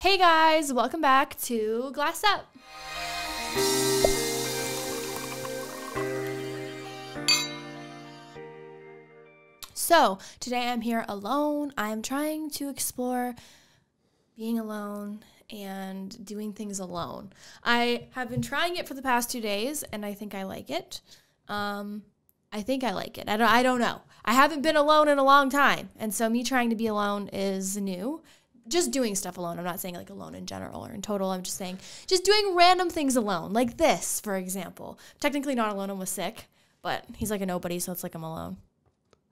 Hey guys, welcome back to Glass Up. So today I'm here alone. I'm trying to explore being alone and doing things alone. I have been trying it for the past 2 days and I think I like it. I don't know. I haven't been alone in a long time. And so me trying to be alone is new. Just doing stuff alone. I'm not saying like alone in general or in total. I'm just saying just doing random things alone. Like this, for example. Technically not alone. I was sick, but he's like a nobody, so it's like I'm alone.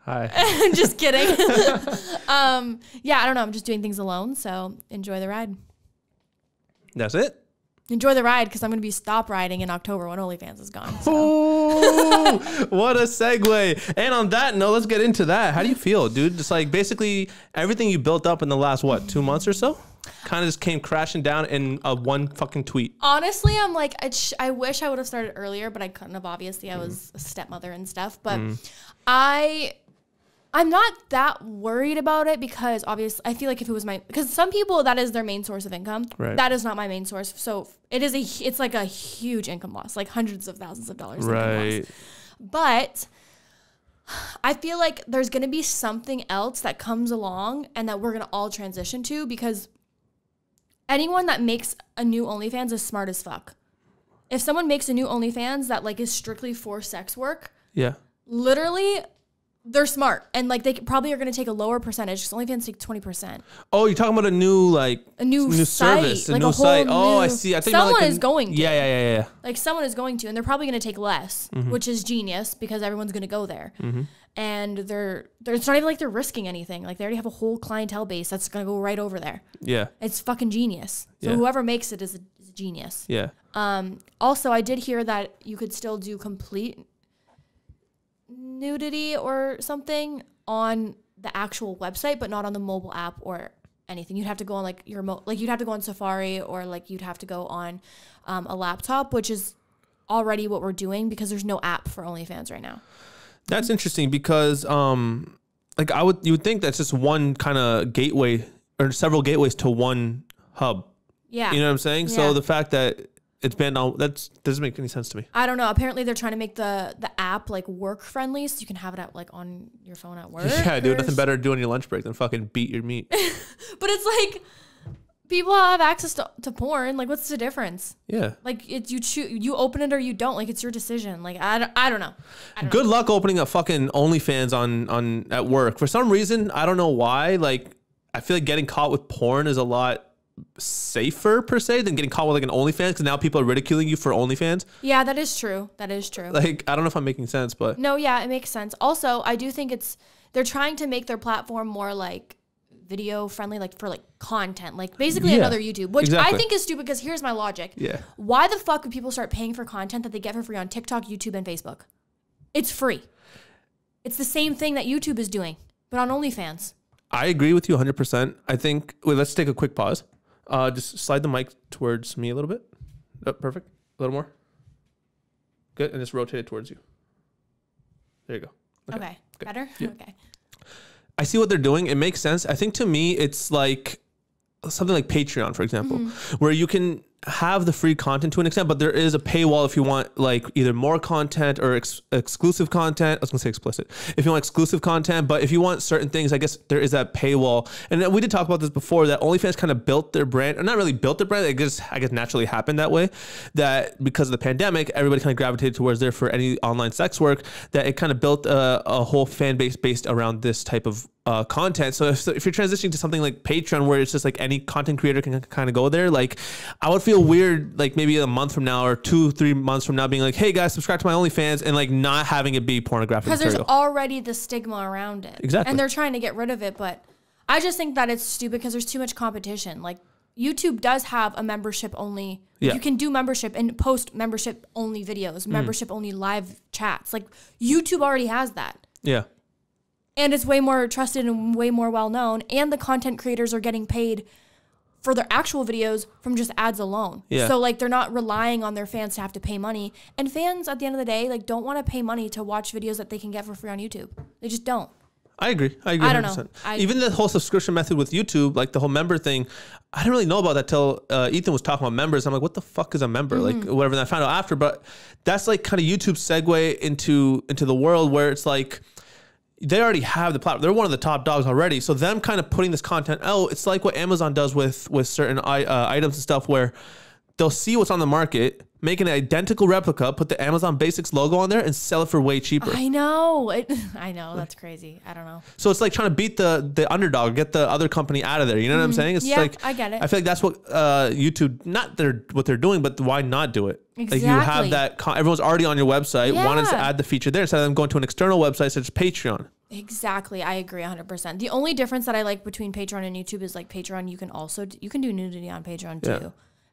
Hi. Just kidding. Yeah, I don't know. I'm just doing things alone, so enjoy the ride. That's it? Enjoy the ride because I'm going to be stop riding in October when OnlyFans is gone. So. Oh, what a segue. And on that note, let's get into that. How do you feel, dude? Just like basically everything you built up in the last, what, 2 months or so? Kind of just came crashing down in one fucking tweet. Honestly, I'm like, I wish I would have started earlier, but I couldn't have. Obviously, I was a stepmother and stuff. But I'm not that worried about it because obviously I feel like if it was because some people that is their main source of income. Right. That is not my main source. So it's like a huge income loss, like hundreds of thousands of dollars. Right. Income loss. But I feel like there's going to be something else that comes along and that we're going to all transition to because anyone that makes a new OnlyFans is smart as fuck. If someone makes a new OnlyFans that like is strictly for sex work. Yeah. Literally, they're smart and like they probably are going to take a lower percentage because OnlyFans take 20%. Oh, you're talking about a new site, service, like a new site. Oh, I see. I think someone is going to. Yeah. Like someone is going to, and they're probably going to take less, which is genius because everyone's going to go there. And it's not even like they're risking anything. Like they already have a whole clientele base that's going to go right over there. Yeah, it's fucking genius. So whoever makes it is a genius. Yeah. Also, I did hear that you could still do complete nudity or something on the actual website, but not on the mobile app or anything. You'd have to go on like you'd have to go on Safari or like you'd have to go on a laptop, which is already what we're doing because there's no app for OnlyFans right now. That's interesting because like you would think that's just one kind of gateway or several gateways to one hub. Yeah. You know what I'm saying? Yeah. So the fact that it's banned on that doesn't make any sense to me. I don't know. Apparently they're trying to make the app like work friendly so you can have it at like on your phone at work. Yeah, dude, nothing better to do on your lunch break than fucking beat your meat. But it's like people have access to porn. Like what's the difference? Yeah. Like you open it or you don't. Like it's your decision. Like I don't know. Good luck opening a fucking OnlyFans on at work. For some reason, I don't know why. Like I feel like getting caught with porn is a lot safer per se than getting caught with like an OnlyFans because now people are ridiculing you for OnlyFans. Yeah, that is true. That is true. Like I don't know if I'm making sense, but no, yeah, it makes sense. Also, I do think they're trying to make their platform more like video friendly, like for like content, like basically another YouTube, which I think is stupid because here's my logic. Yeah. Why the fuck would people start paying for content that they get for free on TikTok, YouTube, and Facebook? It's free. It's the same thing that YouTube is doing, but on OnlyFans. I agree with you 100%. I think, wait, let's take a quick pause. Just slide the mic towards me a little bit. Oh, perfect. A little more. Good. And just rotate it towards you. There you go. Okay. Better? Yeah. Okay. I see what they're doing. It makes sense. I think to me, it's like something like Patreon, for example, where you can have the free content to an extent, but there is a paywall if you want like either more content or exclusive content. I was gonna say explicit. If you want exclusive content, but if you want certain things, I guess there is that paywall. And we did talk about this before that OnlyFans kind of built their brand, or not really built their brand. I guess naturally happened that way. That because of the pandemic, everybody kind of gravitated towards there for any online sex work. That it kind of built a whole fan base based around this type of content. So if you're transitioning to something like Patreon where it's just like any content creator can kind of go there, like I would feel weird like maybe a month from now or 2-3 months from now being like, hey guys, subscribe to my OnlyFans, and like not having it be pornographic material. Because there's already the stigma around it. Exactly. And they're trying to get rid of it, but I just think that it's stupid because there's too much competition. Like YouTube does have a membership only. Yeah. You can do membership and post membership only videos, membership only live chats. Like YouTube already has that. Yeah. And it's way more trusted and way more well-known. And the content creators are getting paid for their actual videos from just ads alone. Yeah. So, like, they're not relying on their fans to have to pay money. And fans, at the end of the day, like, don't want to pay money to watch videos that they can get for free on YouTube. They just don't. I agree. I don't know. Even the whole subscription method with YouTube, like the whole member thing, I didn't really know about that till Ethan was talking about members. I'm like, what the fuck is a member? Like whatever. And I found out after, but that's like kind of YouTube's segue into the world where it's like, they already have the platform. They're one of the top dogs already. So them kind of putting this content out, it's like what Amazon does with certain items and stuff where they'll see what's on the market, make an identical replica, put the Amazon Basics logo on there, and sell it for way cheaper. I know. I know. That's crazy. I don't know. So it's like trying to beat the underdog, get the other company out of there. You know what I'm saying? It's like, I get it. I feel like that's what YouTube, not what they're doing, but why not do it? Exactly. Like you have that, everyone's already on your website, wanted to add the feature there instead of them going to an external website such as Patreon. Exactly. I agree 100%. The only difference that I like between Patreon and YouTube is like Patreon, you can do nudity on Patreon too. Yeah.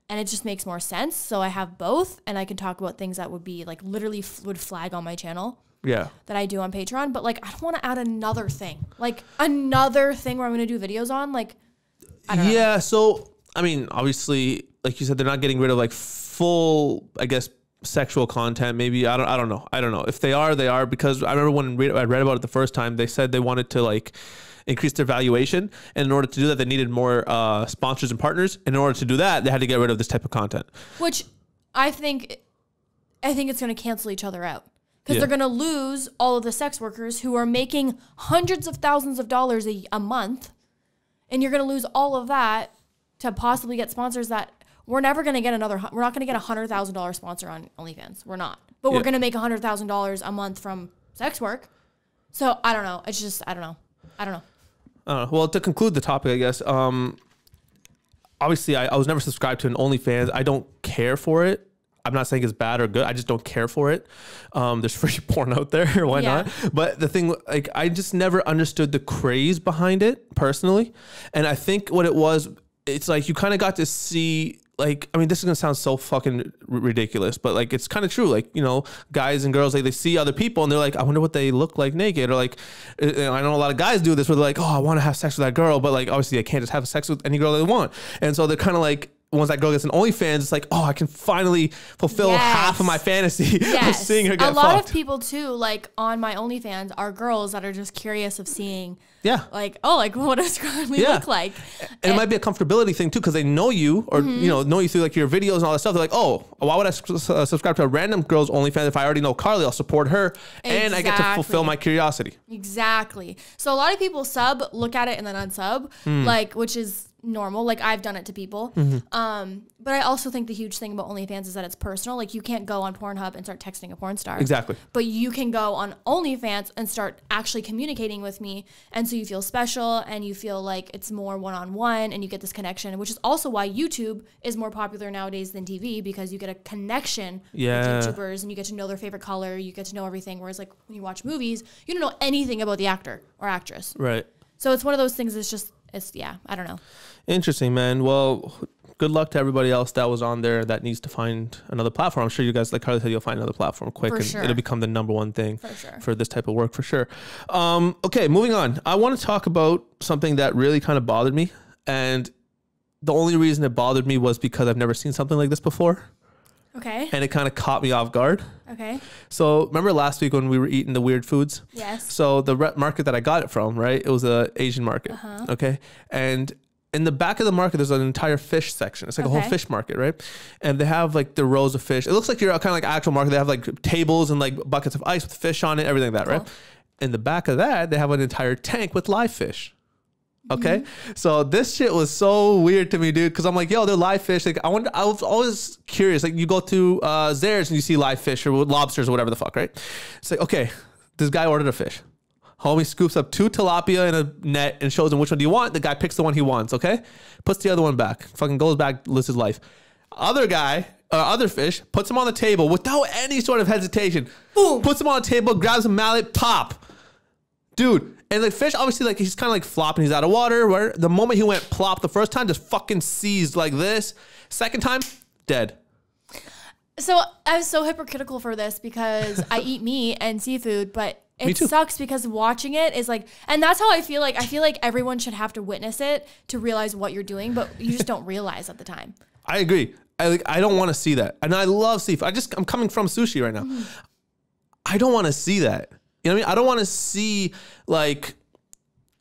And it just makes more sense. So I have both, and I can talk about things that would be like literally would flag on my channel. Yeah. That I do on Patreon. But like, I don't want to add another thing. Like another thing where I'm going to do videos on. Like, I don't know. Yeah. So, I mean, obviously, like you said, they're not getting rid of like full, I guess, sexual content. Maybe, I don't know. I don't know. If they are, they are. Because I remember when I read about it the first time, they said they wanted to like increase their valuation, and in order to do that they needed more sponsors and partners, and in order to do that they had to get rid of this type of content, which I think it's going to cancel each other out, because they're going to lose all of the sex workers who are making hundreds of thousands of dollars a month, and you're going to lose all of that to possibly get sponsors that we're never going to get we're not going to get $100,000 sponsor on OnlyFans. We're not, but we're going to make $100,000 a month from sex work. So I don't know. It's just, I don't know. Well, to conclude the topic, I guess, obviously I was never subscribed to an OnlyFans. I don't care for it. I'm not saying it's bad or good. I just don't care for it. There's free porn out there. Why not? But the thing, like, I just never understood the craze behind it personally. And I think what it was, it's like you kind of got to see, like, I mean, this is going to sound so fucking ridiculous, but like, it's kind of true. Like, you know, guys and girls, like they see other people and they're like, I wonder what they look like naked. Or like, you know, I know a lot of guys do this where they're like, oh, I want to have sex with that girl. But like, obviously they can't just have sex with any girl they want. And so they're kind of like, once that girl gets an OnlyFans, it's like, oh, I can finally fulfill half of my fantasy of seeing her get fucked. A lot of people too, like on my OnlyFans, are girls that are just curious of seeing, like, oh, like what does Karlee look like? And it might be a comfortability thing too, because they know you, or you know you through like your videos and all that stuff. They're like, oh, why would I subscribe to a random girl's OnlyFans if I already know Karlee? I'll support her, and I get to fulfill my curiosity. Exactly. So a lot of people look at it and then unsub, like, which is normal. Like, I've done it to people. But I also think the huge thing about OnlyFans is that it's personal. Like, you can't go on Pornhub and start texting a porn star. Exactly. But you can go on OnlyFans and start actually communicating with me. And so you feel special and you feel like it's more one-on-one and you get this connection, which is also why YouTube is more popular nowadays than TV, because you get a connection with YouTubers and you get to know their favorite color. You get to know everything. Whereas like when you watch movies, you don't know anything about the actor or actress. Right. So it's one of those things. I don't know. Interesting, man. Well, good luck to everybody else that was on there that needs to find another platform. I'm sure you guys, like Karlee said, you'll find another platform quick, and it'll become the #1 thing for this type of work, for sure. Okay, moving on. I want to talk about something that really kind of bothered me, and the only reason it bothered me was because I've never seen something like this before. Okay. And it kind of caught me off guard. Okay. So remember last week when we were eating the weird foods? Yes. So the market that I got it from, right? It was a Asian market. Okay. And in the back of the market, there's an entire fish section. It's like a whole fish market, right? And they have like the rows of fish. It looks like you're kind of like actual market. They have like tables and like buckets of ice with fish on it, everything like that, right? In the back of that, they have an entire tank with live fish. Okay. So this shit was so weird to me, dude. Cause I'm like, yo, they're live fish. Like I was always curious. Like you go to Zares and you see live fish or lobsters or whatever the fuck, right? It's like, okay, this guy ordered a fish. Homie scoops up 2 tilapia in a net and shows him which one do you want. The guy picks the one he wants. Okay. Puts the other one back. Fucking goes back, lives his life. Other guy, other fish, puts him on the table without any sort of hesitation. Boom. Puts him on the table, grabs a mallet, pop. Dude. And the fish, obviously, like, he's kind of like flopping. He's out of water. Where the moment he went plop the first time, just fucking seized like this. Second time, dead. So I was so hypocritical for this because I eat meat and seafood, but it sucks because watching it is like, and that's how I feel like. I feel like everyone should have to witness it to realize what you're doing, but you just don't realize at the time. I agree. I don't want to see that. And I love seafood. I'm coming from sushi right now. I don't want to see that. You know what I mean? I don't want to see like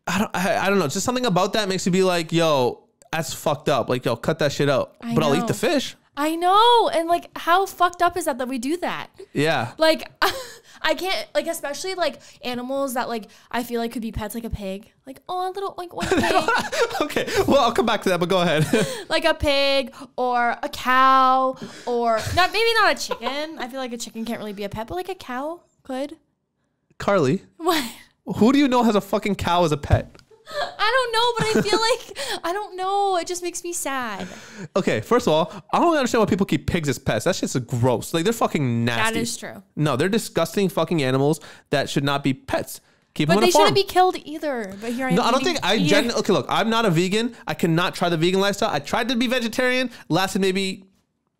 I don't know. Just something about that makes you be like, yo, that's fucked up. Like, yo, cut that shit out. But I'll eat the fish. I know. And like, how fucked up is that we do that? Yeah. Like, I can't, like, especially like animals that like I feel like could be pets, like a pig. Like, oh, a little like one pig. Okay. Well, I'll come back to that, but go ahead. Like a pig or a cow or maybe not a chicken. I feel like a chicken can't really be a pet, but like a cow could. Karlee. What? Who do you know has a fucking cow as a pet? I don't know, but I feel like, I don't know. It just makes me sad. Okay, first of all, I don't understand why people keep pigs as pets. That shit's gross. Like, they're fucking nasty. That is true. No, they're disgusting fucking animals that should not be pets. Keep them but on they a farm. Shouldn't be killed either. But here I am. No, I don't think okay, look, I'm not a vegan. I cannot try the vegan lifestyle. I tried to be vegetarian. Lasted maybe,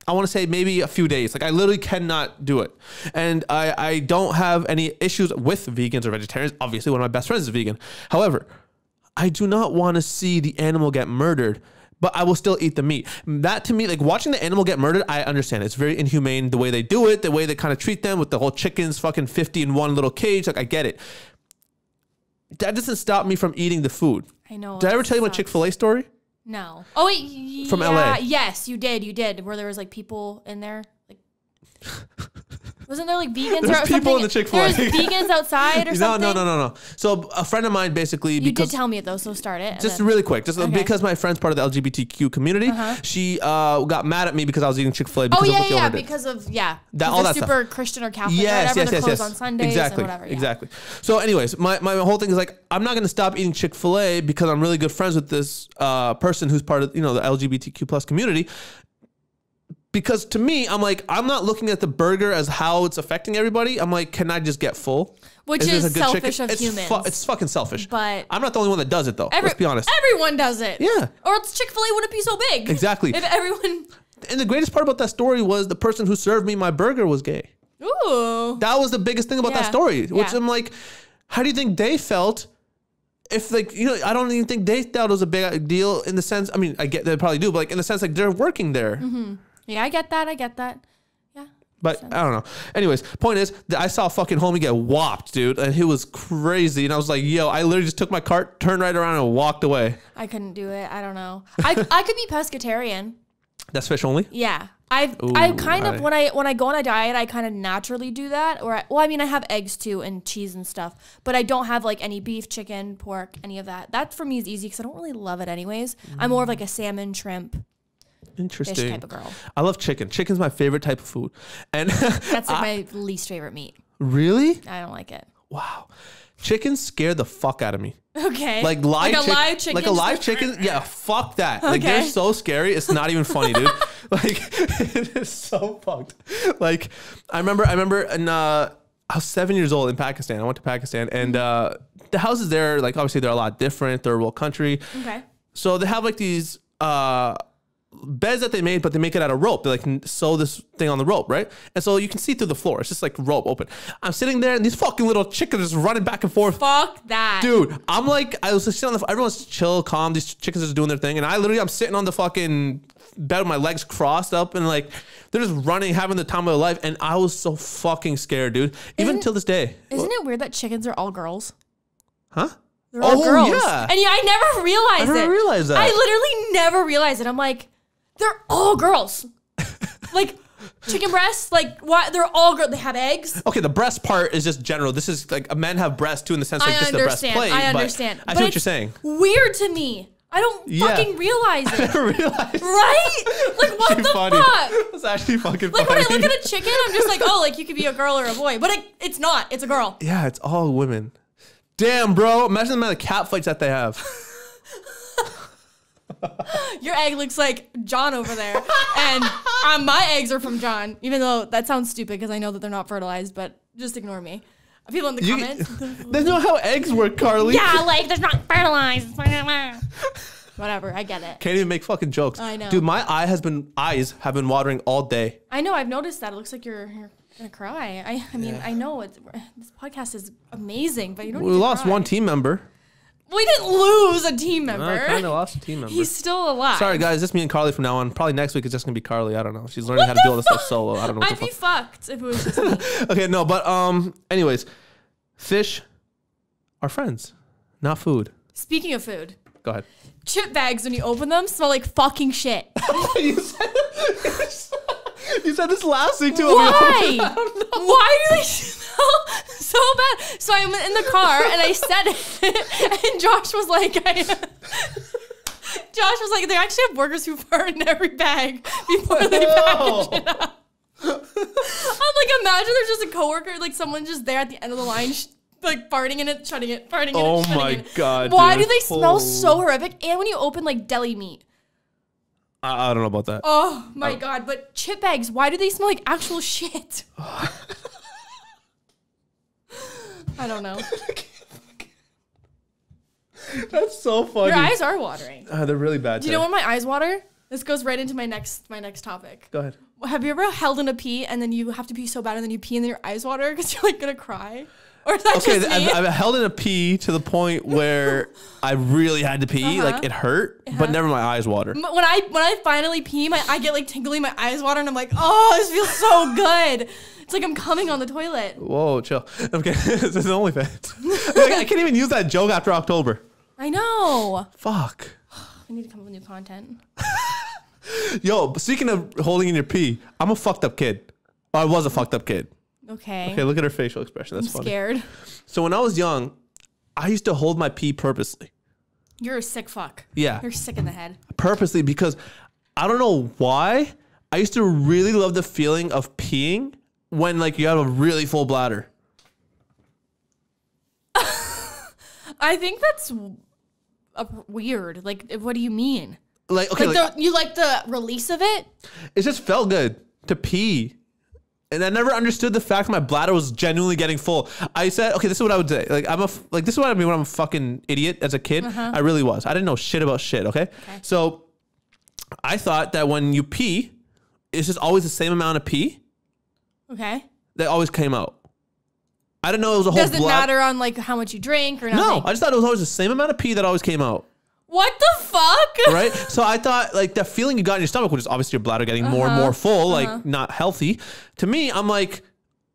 I want to say maybe a few days. Like, I literally cannot do it. And I don't have any issues with vegans or vegetarians. Obviously, one of my best friends is vegan. However, I do not want to see the animal get murdered, but I will still eat the meat. That to me, like watching the animal get murdered, I understand. It's very inhumane the way they do it, the way they kind of treat them with the whole chickens fucking 50 in one little cage. Like, I get it. That doesn't stop me from eating the food. I know. Did I ever tell you my Chick-fil-A story? No. Oh, wait. From LA. Yes, you did. Where there was like people in there. Like, wasn't there like vegans? There's people in the Chick-fil-A. There's vegans outside or something? No. So a friend of mine basically... You did tell me it though, so start it. Just really quick. Because my friend's part of the LGBTQ community, she got mad at me because I was eating Chick-fil-A because of what they ordered. Because of, all that super stuff. Christian or Catholic yes, or whatever. They're closed yes. on Sundays and whatever. Exactly. So anyways, my whole thing is like, I'm not going to stop eating Chick-fil-A because I'm really good friends with this person who's part of, the LGBTQ plus community. Because to me, I'm like, I'm not looking at the burger as how it's affecting everybody. I'm like, can I just get full? Which is selfish of humans. It's fucking selfish. But I'm not the only one that does it, though. Let's be honest. Everyone does it. Yeah. Or else Chick-fil-A wouldn't be so big. Exactly. If everyone... And the greatest part about that story was the person who served me my burger was gay. Ooh. That was the biggest thing about that story. Which I'm like, how do you think they felt? If like, I don't even think they thought it was a big deal in the sense, I mean, I get they probably do, but like in the sense like they're working there. Mm-hmm. Yeah, I get that. Yeah. But I don't know. Anyways, point is that I saw a fucking homie get whopped, dude. And he was crazy. And I was like, yo, I literally just took my cart, turned right around and walked away. I couldn't do it. I don't know. I could be pescatarian. That's fish only? Yeah. I kind of, when I go on a diet, I kind of naturally do that. Or I have eggs too and cheese and stuff. But I don't have like any beef, chicken, pork, any of that. That for me is easy because I don't really love it anyways. I'm more of like a salmon, shrimp. Interesting. Fish type of girl. I love chicken. Chicken's my favorite type of food. And that's like my least favorite meat. Really? I don't like it. Wow. Chicken scared the fuck out of me. Okay. Like live chicken. Like a live chicken. Yeah, fuck that. Okay. Like they're so scary. It's not even funny, dude. Like it is so fucked. Like I remember I was 7 years old in Pakistan. I went to Pakistan and the houses there, like obviously they're a lot different. Third world country. Okay. So they have like these beds that they made, but they make it out of rope. They like sew this thing on the rope, right? And so you can see through the floor. It's just like rope open. I'm sitting there and these fucking little chickens just running back and forth. Fuck that. Dude, I'm like, I was just sitting on everyone's chill, calm. These chickens are just doing their thing. And I'm sitting on the fucking bed with my legs crossed up and like, they're just running, having the time of their life. And I was so fucking scared, dude. Even till this day. Isn't it weird that chickens are all girls? Huh? They're all girls. Yeah. And I never realized it. I never realized that. I literally never realized it. I'm like, they're all girls. Like chicken breasts, like what? They're all girls. They have eggs. Okay, the breast part is just general. This is like men have breasts too in the sense like this is the breastplate. I understand. I see what you're saying. Weird to me. I don't fucking realize it. I never realized. Right? Like what the fuck? It's actually fucking like funny. When I look at a chicken, I'm just like, oh, like you could be a girl or a boy, but it's not. It's a girl. Yeah, it's all women. Damn, bro. Imagine the amount of cat fights that they have. Your egg looks like John over there. And my eggs are from John. Even though that sounds stupid because I know that they're not fertilized, but just ignore me. People in the comments. They know how eggs work, Karlee. Yeah, like they're not fertilized. Whatever, I get it. Can't even make fucking jokes. I know. Dude, my eyes have been watering all day. I know, I've noticed that. It looks like you're gonna cry. I mean, I know this podcast is amazing, but you don't need to lost cry. one team member. We didn't lose a team member. I kind of lost a team member. He's still alive. Sorry, guys. Just me and Karlee from now on. Probably next week it's just going to be Karlee. I don't know. She's learning how to do all this stuff solo. I don't know. I'd be fucked if it was just me. Okay, no. But anyways, fish are friends, not food. Speaking of food. Go ahead. Chip bags, when you open them, smell like fucking shit. you said this last week too. Why? Why do they smell so bad? So I'm in the car and I said it, and Josh was like, they actually have workers who fart in every bag before they package it up. I'm like, imagine there's just a coworker, like someone just there at the end of the line, like farting in it, shutting it, farting in it. Oh my God. Why do they smell so horrific? And when you open like deli meat. I don't know about that. Oh my God. But chip bags, why do they smell like actual shit? I don't know. That's so funny. Your eyes are watering. They're really bad. Do you know when my eyes water? This goes right into my next topic. Go ahead. Have you ever held in a pee and then you have to pee so bad and then you pee and then your eyes water because you're like gonna cry? Or is that just me? I've held in a pee to the point where I really had to pee, like it hurt, but never my eyes water. When I finally pee, I get like tingly, my eyes water, and I'm like, oh, this feels so good. It's like I'm coming on the toilet. Whoa, chill. Okay, this is OnlyFans. I can't even use that joke after October. I know. Fuck. I need to come up with new content. Yo, speaking of holding in your pee, I'm a fucked up kid. I was a fucked up kid. Okay. Okay, look at her facial expression. That's funny. Scared. So when I was young, I used to hold my pee purposely. You're a sick fuck. Yeah. You're sick in the head. Purposely, because I don't know why. I used to really love the feeling of peeing when like you have a really full bladder. I think that's weird. Like, what do you mean? Like, okay, you like the release of it? It just felt good to pee. And I never understood the fact my bladder was genuinely getting full. I said, okay, this is what I would say. Like, this is what I mean when I'm a fucking idiot as a kid. I really was. I didn't know shit about shit, okay? So I thought that when you pee, it's just always the same amount of pee. Okay. That always came out. I didn't know it was a whole Does it matter on like how much you drink or nothing? No, I just thought it was always the same amount of pee that always came out. What the fuck? Right? So I thought like that feeling you got in your stomach, which is obviously your bladder getting more and more full, like not healthy. To me, I'm like,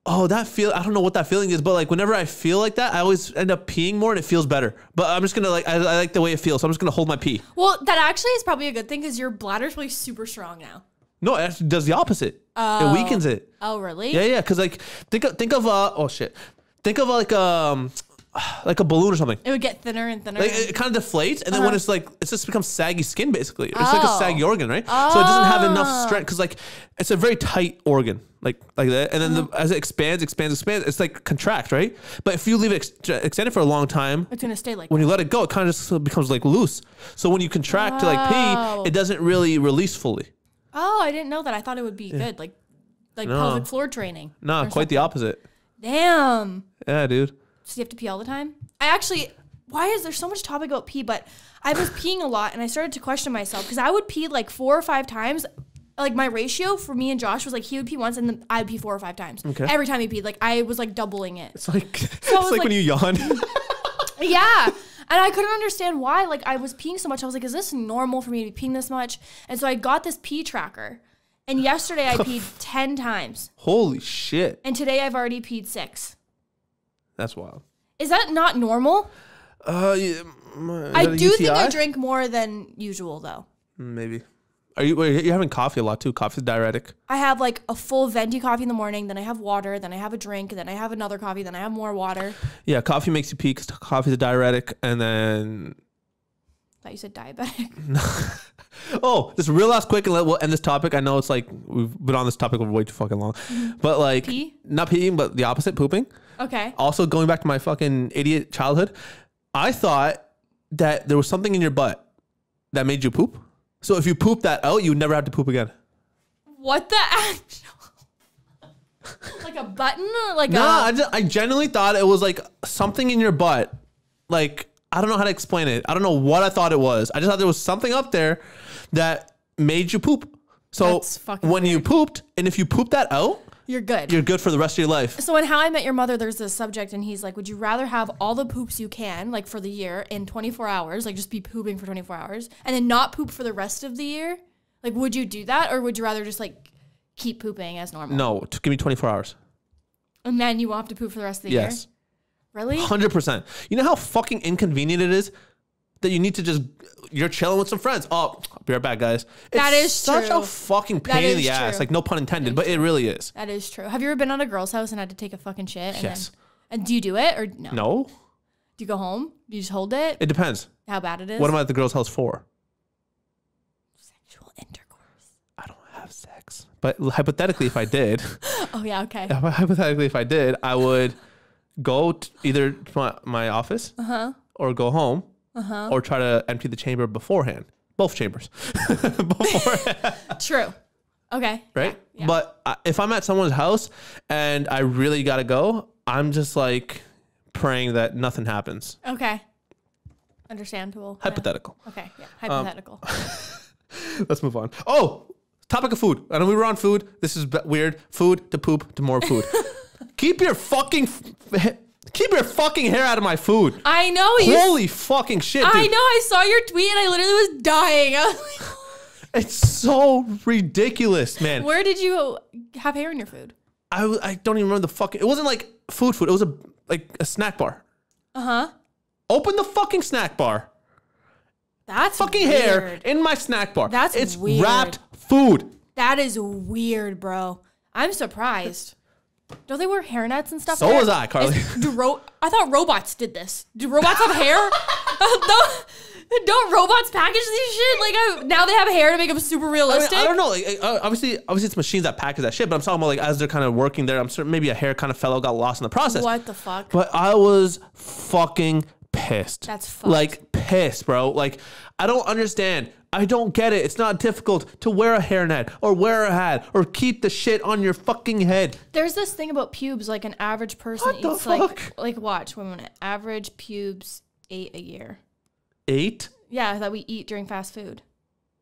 oh, I don't know what that feeling is, but like whenever I feel like that, I always end up peeing more and it feels better. But I'm just gonna like, I like the way it feels. So I'm just gonna hold my pee. Well, that actually is probably a good thing because your bladder's really super strong now. No, it actually does the opposite. It weakens it. Oh, really? Yeah. Cause like, think of oh shit. Think of like a balloon or something. It would get thinner and thinner. Like it kind of deflates, and then when it's like, it just becomes saggy skin basically. It's like a saggy organ, right? So it doesn't have enough strength because like it's a very tight organ, like that. And then as it expands, it's like contract, right? But if you leave it extended for a long time, it's gonna stay like. When you let it go, it kind of just becomes like loose. So when you contract to like pee, it doesn't really release fully. Oh, I didn't know that. I thought it would be good, like pelvic floor training. No, quite the opposite. Damn. Yeah, dude. So you have to pee all the time? Why is there so much topic about pee? But I was peeing a lot and I started to question myself because I would pee like 4 or 5 times. Like my ratio for me and Josh was like he would pee once and then I'd pee 4 or 5 times. Okay. Every time he peed, like I was like doubling it. It's like when you yawn. Yeah. And I couldn't understand why. Like I was peeing so much. I was like, is this normal for me to be peeing this much? And so I got this pee tracker. And yesterday I peed 10 times. Holy shit. And today I've already peed 6. That's wild. Is that not normal? Yeah, I do think I drink more than usual though. Maybe. You're having coffee a lot too. Coffee's diuretic. I have like a full venti coffee in the morning, then I have water, then I have a drink, then I have another coffee, then I have more water. Yeah, coffee makes you pee because coffee's a diuretic, and then... I thought you said diabetic. Oh, this real last quick, and we'll end this topic. I know it's like we've been on this topic for way too fucking long. But like... Not peeing, but the opposite, pooping. Okay. Also, going back to my fucking idiot childhood, I thought that there was something in your butt that made you poop. So if you poop that out, you would never have to poop again. What the actual? Like a button or like I genuinely thought it was like something in your butt. Like, I don't know how to explain it. I don't know what I thought it was. I just thought there was something up there that made you poop. So when you pooped, and if you poop that out, you're good. You're good for the rest of your life. So in How I Met Your Mother, there's this subject, and he's like, would you rather have all the poops you can, like for the year, in 24 hours, like just be pooping for 24 hours, and then not poop for the rest of the year? Like, would you do that, or would you rather just like keep pooping as normal? No, give me 24 hours. And then you won't have to poop for the rest of the year? Yes. Really? 100%. You know how fucking inconvenient it is that you need to just, you're chilling with some friends. Oh, I'll be right back, guys. That is such true. a fucking pain in the ass. Like, no pun intended, but it really is. That is true. Have you ever been at a girl's house and had to take a fucking shit? Yes. And do you do it or no? No. Do you go home? Do you just hold it? It depends. How bad it is? What am I at the girl's house for? Sexual intercourse. I don't have sex. But hypothetically, if I did. Oh, yeah, okay. Hypothetically, if I did, I would go to either to my office or go home or try to empty the chamber beforehand. Both chambers. Beforehand. True. Okay. Right? Yeah. But if I'm at someone's house and I really got to go, I'm just like praying that nothing happens. Okay. Understandable. Hypothetical. Yeah. Okay. Yeah. Hypothetical. Let's move on. Oh, topic of food. I know we were on food. This is weird. Food to poop to more food. Keep your fucking hair out of my food. I know. Holy fucking shit, dude. I know. I saw your tweet and I literally was dying. I was like, it's so ridiculous, man. where did you have hair in your food? I don't even remember the fucking... It wasn't like food. It was a snack bar. Uh-huh. Open the fucking snack bar. That's fucking weird. hair in my snack bar. It's weird. Wrapped food. That is weird, bro. I'm surprised. Don't they wear hairnets and stuff? So was I, Karlee. I thought robots did this. Do robots have hair? Don't robots package these shit? Like now they have hair to make them super realistic. I don't know. Like, obviously, it's machines that package that shit. But I'm talking about like as they're kind of working there. I'm certain maybe a hair kind of fellow got lost in the process. What the fuck? But I was fucking pissed. That's fucked. Like pissed, bro. Like I don't understand. I don't get it. It's not difficult to wear a hairnet or wear a hat or keep the shit on your fucking head. There's this thing about pubes, like an average person eats like watch, wait a minute. Average pubes 8 a year. 8? Yeah, that we eat during fast food.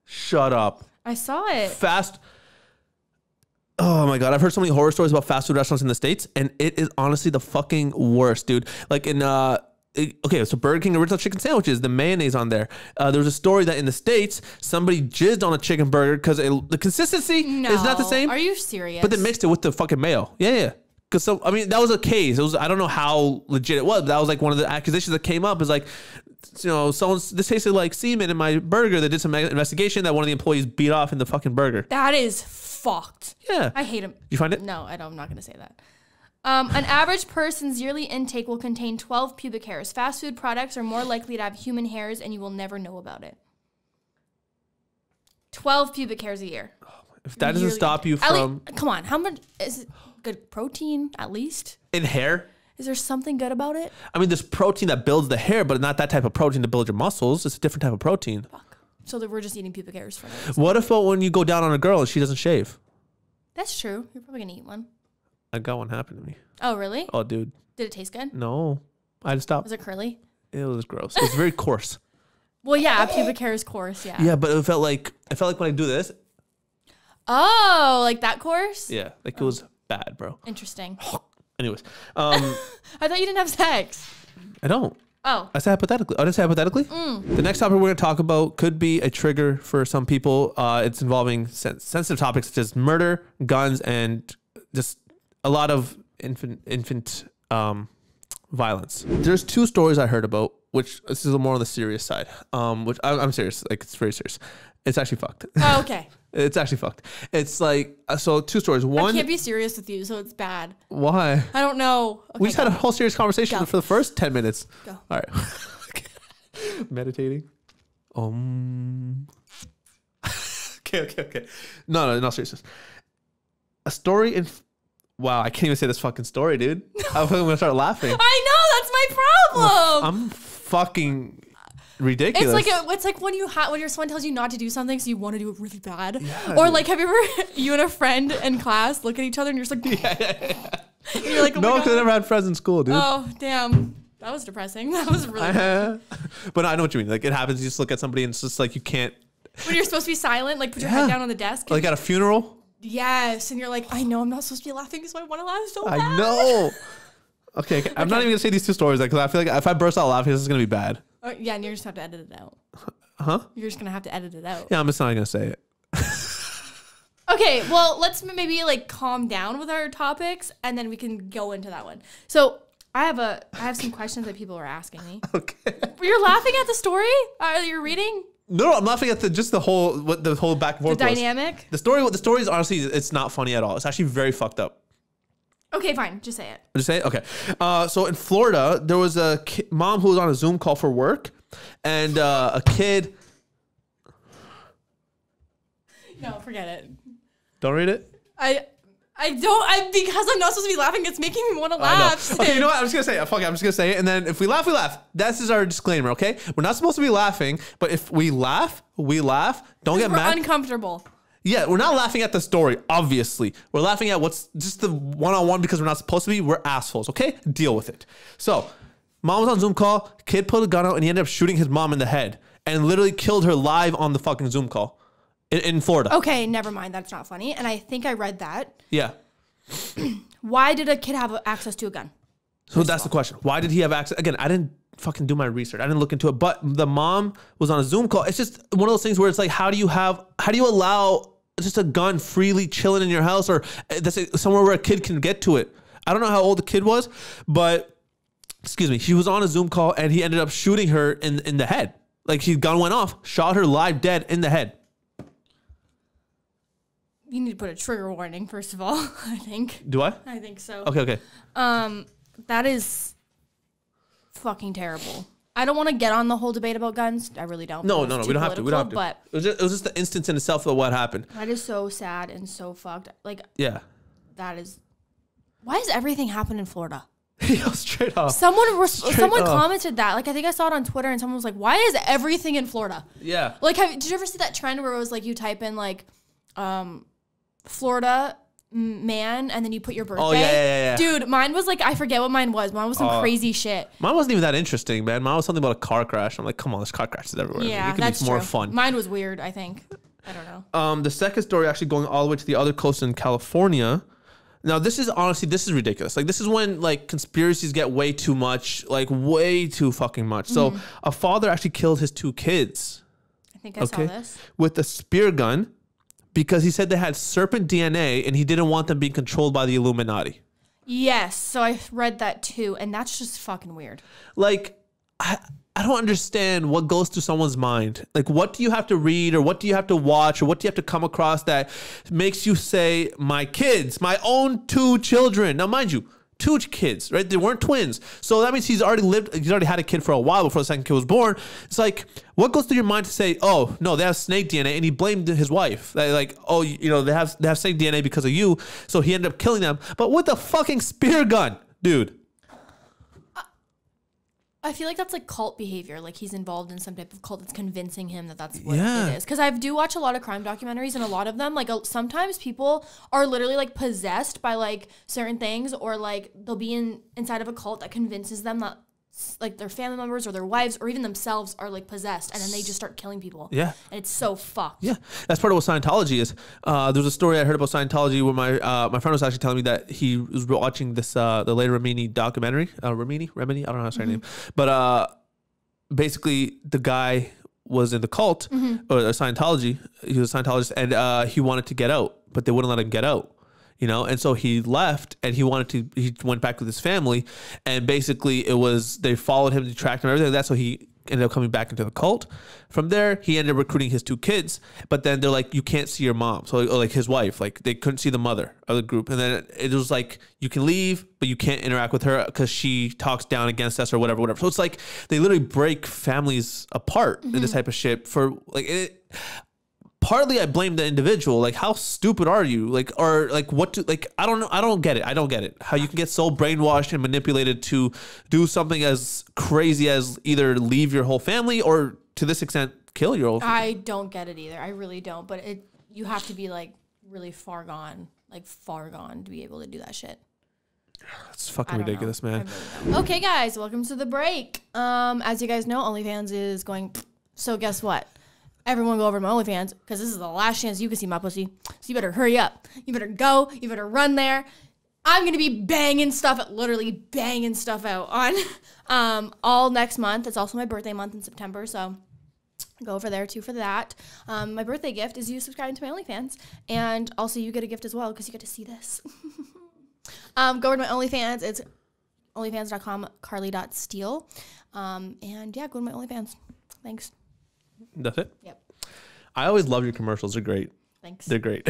Shut up. I saw it. Oh my God. I've heard so many horror stories about fast food restaurants in the States, and it is honestly the fucking worst, dude. Like in, okay, so Burger King original chicken sandwiches, the mayonnaise on there. There was a story that in the States, somebody jizzed on a chicken burger because the consistency is not the same. Are you serious? But they mixed it with the fucking mayo. Yeah. Because I mean, that was a case. I don't know how legit it was, but that was like one of the accusations that came up is like, you know, this tasted like semen in my burger. They did some investigation that one of the employees beat off in the fucking burger. That is fucked. Yeah. I hate him. You find it? No, I'm not going to say that. An average person's yearly intake will contain 12 pubic hairs. Fast food products are more likely to have human hairs, and you will never know about it. 12 pubic hairs a year. If that doesn't stop you from... Come on, how much is it? Good protein, at least? In hair? Is there something good about it? I mean, there's protein that builds the hair, but not that type of protein to build your muscles. It's a different type of protein. Fuck. So we're just eating pubic hairs for that. What if when you go down on a girl and she doesn't shave? That's true. You're probably going to eat one. I got one happen to me. Oh, really? Oh, dude. Did it taste good? No. I just stopped. Was it curly? It was gross. It was very coarse. Well, yeah, pubic hair is coarse, yeah. Yeah, but it felt like when I do this. Oh, like that coarse? Yeah, like it was bad, bro. Interesting. Anyways. I thought you didn't have sex. I don't. Oh. I said hypothetically. Oh, did I say hypothetically? The next topic we're going to talk about could be a trigger for some people. It's involving sensitive topics such as murder, guns, and just a lot of infant violence. There's 2 stories I heard about, which this is more on the serious side. Which I'm serious. Like, it's very serious. It's actually fucked. Oh, okay. It's actually fucked. It's like, so 2 stories. One, I can't be serious with you, so it's bad. Why? I don't know. Okay, we just had a whole serious conversation for the first 10 minutes. Go. All right. Meditating. Okay. No, seriously. A story in... Wow, I can't even say this fucking story, dude. I'm going to start laughing. I know, that's my problem. I'm fucking... ridiculous. It's like when someone tells you not to do something, so you want to do it really bad. Yeah, or like, have you ever you and a friend in class look at each other and you're just like, yeah. And you're like, oh no, because I never had friends in school, dude. Oh damn, that was depressing. That was really. But I know what you mean. Like it happens, you just look at somebody and it's just like you can't. When you're supposed to be silent, like put your head down on the desk. Like at a funeral. Yes, and you're like, I know I'm not supposed to be laughing because I want to laugh so bad. I know. Okay, I'm not even gonna say these 2 stories because I feel like if I burst out laughing, this is gonna be bad. Yeah, and you're just have to edit it out. Huh? You're just gonna have to edit it out. Yeah, I'm just not gonna say it. Okay, well, let's maybe like calm down with our topics, and then we can go into that one. So I have some questions that people are asking me. Okay. You're laughing at the story? You're reading? No, I'm laughing at the whole back and forth. The dynamic? The story is honestly, it's not funny at all. It's actually very fucked up. Okay, fine. Just say it. Just say it? Okay. So in Florida, there was a mom who was on a Zoom call for work, and a kid. No, forget it. Don't read it? Because I'm not supposed to be laughing, it's making me want to laugh. Okay, you know what? I'm just going to say it. Fuck it, I'm just going to say it. And then if we laugh, we laugh. This is our disclaimer, okay? We're not supposed to be laughing, but if we laugh, we laugh. Don't get mad. We're uncomfortable. Yeah, we're not laughing at the story, obviously. We're laughing at what's just the one-on-one because we're not supposed to be. We're assholes, okay? Deal with it. So, mom was on Zoom call. Kid pulled a gun out and he ended up shooting his mom in the head and literally killed her live on the fucking Zoom call in Florida. Okay, never mind. That's not funny. And I think I read that. Yeah. Why did a kid have access to a gun? So that's the question. Why did he have access? Again, I didn't fucking do my research. I didn't look into it. But the mom was on a Zoom call. It's just one of those things where it's like, how do you allow just a gun freely chilling in your house or somewhere where a kid can get to it? I don't know how old the kid was, but excuse me, she was on a Zoom call and he ended up shooting her in the head. Like his gun went off, shot her live dead in the head. You need to put a trigger warning, first of all, I think. Do I? I think so. Okay. That is fucking terrible. I don't want to get on the whole debate about guns. I really don't. No. We don't have to. But it was just the instance in itself of what happened. That is so sad and so fucked. Like, yeah. That is. Why does everything happen in Florida? Straight off. Someone commented that. Like, I think I saw it on Twitter and someone was like, why is everything in Florida? Yeah. Like, did you ever see that trend where it was like you type in like, Florida man, and then you put your birthday. Oh, yeah. Dude, mine was like, I forget what mine was. Mine was some crazy shit. Mine wasn't even that interesting, man. Mine was something about a car crash. I'm like, come on, there's car crashes everywhere. Yeah, that's more fun. Mine was weird, I think. I don't know. The second story actually going all the way to the other coast in California. Now, this is ridiculous. Like, this is when, like, conspiracies get way too much, like, way too fucking much. So, a father actually killed his 2 kids. I think I saw this. With a spear gun. Because he said they had serpent DNA and he didn't want them being controlled by the Illuminati. Yes. So I read that too. And that's just fucking weird. Like, I don't understand what goes through someone's mind. Like, what do you have to read or what do you have to watch or what do you have to come across that makes you say, my kids, my own 2 children. Now, mind you, 2 kids, right? They weren't twins. So that means he's already had a kid for a while before the second kid was born. It's like, what goes through your mind to say, oh, no, they have snake DNA, and he blamed his wife. Like, oh, they have snake DNA because of you, so he ended up killing them. But with a fucking spear gun, dude. I feel like that's like cult behavior. Like he's involved in some type of cult that's convincing him that that's what it is. Because I do watch a lot of crime documentaries, and a lot of them, like sometimes people are literally like possessed by like certain things, or like they'll be inside of a cult that convinces them that like their family members or their wives or even themselves are like possessed, and then they just start killing people. Yeah. And it's so fucked. Yeah. That's part of what Scientology is. There's a story I heard about Scientology where my friend was actually telling me that he was watching this the Leila Remini documentary. Remini? I don't know how to say her name. But basically the guy was in the cult or Scientology. He was a Scientologist, and he wanted to get out, but they wouldn't let him get out. And so he left and he went back with his family, and basically they followed him, they tracked him, everything like that. So he ended up coming back into the cult. From there, he ended up recruiting his 2 kids, but then they're like, you can't see your mom. So like his wife, like they couldn't see the mother of the group. And then it was like, you can leave, but you can't interact with her because she talks down against us or whatever. So it's like, they literally break families apart in this type of shit for like it. Partly I blame the individual. Like, how stupid are you? Like, or like I don't know. I don't get it. How you can get so brainwashed and manipulated to do something as crazy as either leave your whole family or to this extent, kill your whole family. I don't get it either. I really don't. But you have to be like really far gone to be able to do that shit. It's fucking ridiculous, man. Really okay, guys, welcome to the break. As you guys know, OnlyFans is going. So guess what? Everyone go over to my OnlyFans because this is the last chance you can see my pussy. So you better hurry up. You better go. You better run there. I'm going to be literally banging stuff out on all next month. It's also my birthday month in September, so go over there too for that. My birthday gift is you subscribing to my OnlyFans, and also you get a gift as well because you get to see this. Go over to my OnlyFans. It's OnlyFans.com, karleeasteel. And yeah, go to my OnlyFans. Thanks. That's it? Yep. I always love your commercials. They're great. Thanks. They're great.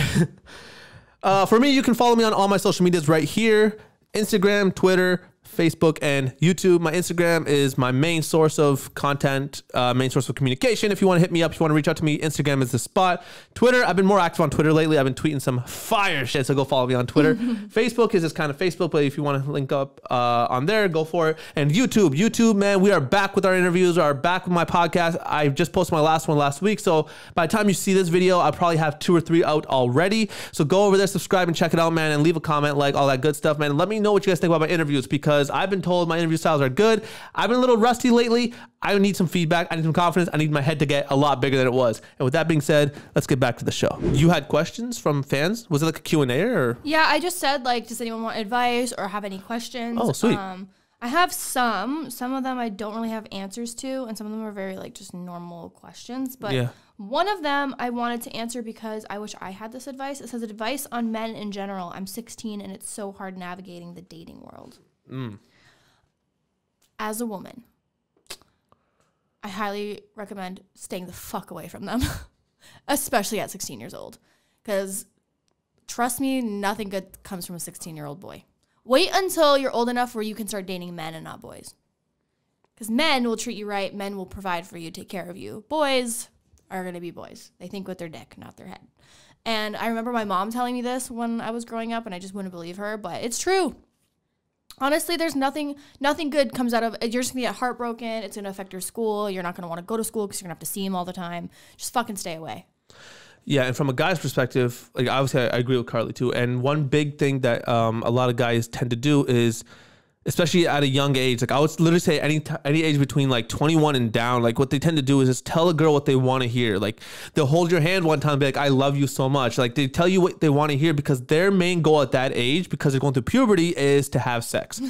For me, you can follow me on all my social medias right here. Instagram, Twitter, Facebook, and YouTube. My Instagram is my main source of content, main source of communication. If you want to hit me up, if you want to reach out to me, Instagram is the spot. Twitter, I've been more active on Twitter lately. I've been tweeting some fire shit, so go follow me on Twitter. Facebook is just kind of Facebook, but if you want to link up on there, go for it. And YouTube, man, we are back with our interviews, are back with my podcast. I just posted my last one last week, so by the time you see this video, I'll probably have 2 or 3 out already. So go over there, subscribe, and check it out, man, and leave a comment, like all that good stuff, man. And let me know what you guys think about my interviews, because I've been told my interview styles are good. I've been a little rusty lately. I need some feedback. I need some confidence. I need my head to get a lot bigger than it was. And with that being said, let's get back to the show. You had questions from fans? Was it like a Q&A or? Yeah, I just said, like, does anyone want advice or have any questions? Oh, sweet. I have some of them I don't really have answers to, and some of them are very like just normal questions. But yeah. One of them I wanted to answer because I wish I had this advice. It says advice on men in general. I'm 16 and it's so hard navigating the dating world. As a woman, I highly recommend staying the fuck away from them, especially at 16 years old. Because trust me, nothing good comes from a 16-year-old boy. Wait until you're old enough where you can start dating men and not boys. Because men will treat you right. Men will provide for you, take care of you. Boys are going to be boys. They think with their dick, not their head. And I remember my mom telling me this when I was growing up, and I just wouldn't believe her, but it's true. Honestly, there's nothing good comes out of it. You're just going to get heartbroken. It's going to affect your school. You're not going to want to go to school because you're going to have to see him all the time. Just fucking stay away. Yeah, and from a guy's perspective, like obviously I agree with Karlee too. And one big thing that a lot of guys tend to do is, especially at a young age, like I would literally say any age between like 21 and down, like what they tend to do is just tell a girl what they want to hear. Like they'll hold your hand one time and be like, I love you so much. Like they tell you what they want to hear because their main goal at that age, because they're going through puberty, is to have sex.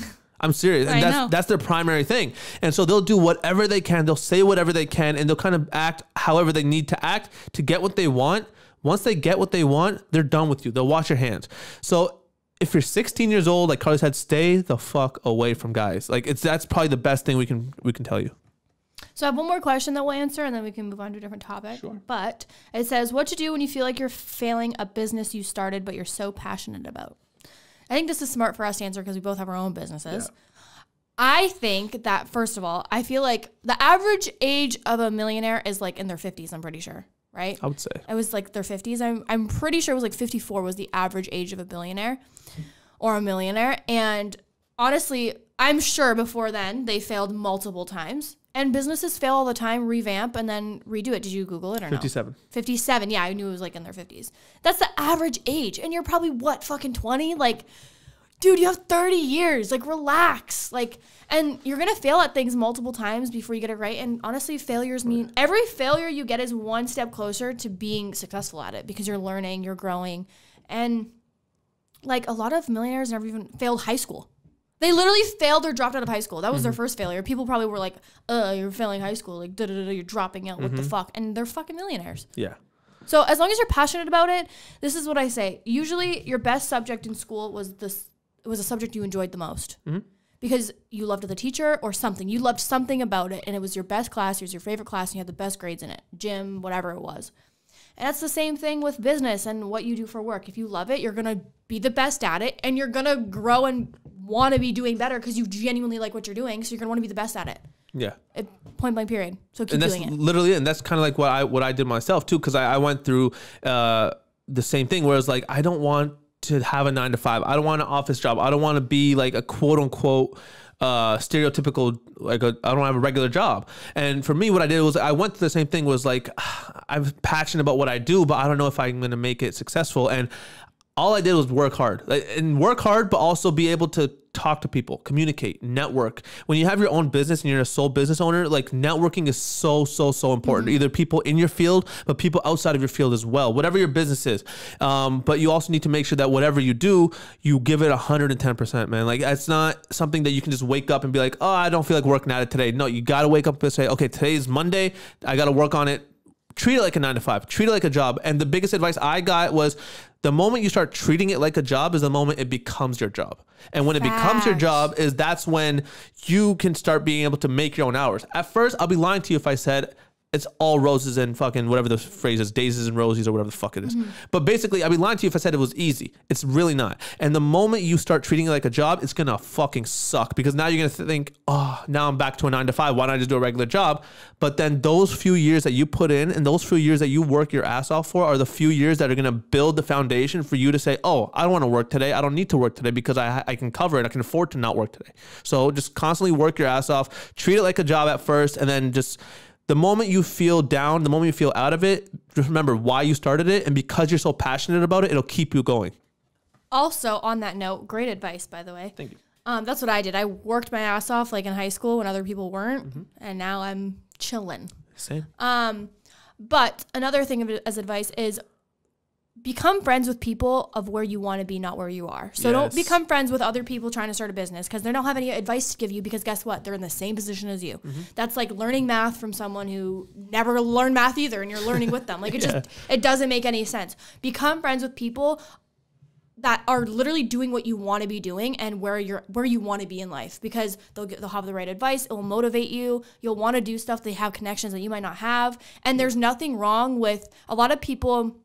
I'm serious. And that's their primary thing. And so they'll do whatever they can. They'll say whatever they can, and they'll kind of act however they need to act to get what they want. Once they get what they want, they're done with you. They'll wash your hands. So if you're 16 years old, like Karlee said, stay the fuck away from guys. Like that's probably the best thing we can tell you. So I have one more question that we'll answer, and then we can move on to a different topic. Sure. But it says, what to do when you feel like you're failing a business you started but you're so passionate about? I think this is smart for us to answer because we both have our own businesses. Yeah. I think that, first of all, I feel like the average age of a millionaire is like in their 50s, I'm pretty sure, right? I would say. It was like their 50s. I'm pretty sure it was like 54 was the average age of a billionaire or a millionaire. And honestly, I'm sure before then they failed multiple times. And businesses fail all the time, revamp, and then redo it. Did you Google it or 57. No? 57. Yeah, I knew it was like in their 50s. That's the average age. And you're probably, what, fucking 20? Like, dude, you have 30 years. Like, relax. Like, and you're going to fail at things multiple times before you get it right. And honestly, failures mean every failure you get is one step closer to being successful at it because you're learning, you're growing. And like a lot of millionaires never even failed high school. They literally failed or dropped out of high school. That was their first failure. People probably were like, you're failing high school. Like, you're dropping out. What the fuck? And they're fucking millionaires. Yeah. So as long as you're passionate about it, this is what I say. Usually your best subject in school was a subject you enjoyed the most. Because you loved the teacher or something. You loved something about it, and it was your best class. It was your favorite class, and you had the best grades in it. Gym, whatever it was. And that's the same thing with business and what you do for work. If you love it, you're going to be the best at it, and you're going to grow and want to be doing better because you genuinely like what you're doing, so you're going to want to be the best at it. Yeah. Point blank period. So keep doing it. Literally, and that's kind of like what I did myself too, because I went through the same thing where it's like, I don't want to have a 9-to-5. I don't want an office job. I don't want to be like a quote unquote stereotypical, like I don't have a regular job. And for me, what I did was I went through the same thing, was like, I'm passionate about what I do, but I don't know if I'm going to make it successful. And all I did was work hard, but also be able to talk to people, communicate, network. When you have your own business and you're a sole business owner, like networking is so important. Either people in your field, but people outside of your field as well, whatever your business is. But you also need to make sure that whatever you do, you give it 110%, man. Like it's not something that you can just wake up and be like, oh, I don't feel like working at it today. No, you got to wake up and say, okay, today's Monday. I got to work on it. Treat it like a 9-to-5. Treat it like a job. And the biggest advice I got was, The moment you start treating it like a job is the moment it becomes your job. And when it becomes your job is that's when you can start being able to make your own hours. At first, I'll be lying to you if I said it's all roses and fucking whatever the phrase is, daisies and roses or whatever the fuck it is. But basically, I'd be lying to you if I said it was easy. It's really not. And the moment you start treating it like a job, it's going to fucking suck because now you're going to think, oh, now I'm back to a 9 to 5. Why don't I just do a regular job? But then those few years that you put in and those few years that you work your ass off for are the few years that are going to build the foundation for you to say, oh, I don't want to work today. I don't need to work today because I can cover it. I can afford to not work today. So just constantly work your ass off. Treat it like a job at first and then just... The moment you feel down, the moment you feel out of it, just remember why you started it. And because you're so passionate about it, it'll keep you going. Also, on that note, great advice, by the way. Thank you. That's what I did. I worked my ass off like in high school when other people weren't. And now I'm chilling. Same. But another thing as advice is become friends with people of where you want to be, not where you are. So don't become friends with other people trying to start a business because they don't have any advice to give you because guess what? They're in the same position as you. That's like learning math from someone who never learned math either and you're learning with them. Like it doesn't make any sense. Become friends with people that are literally doing what you want to be doing and where you want to be in life because they'll have the right advice. It will motivate you. You'll want to do stuff. They have connections that you might not have. And there's nothing wrong with a lot of people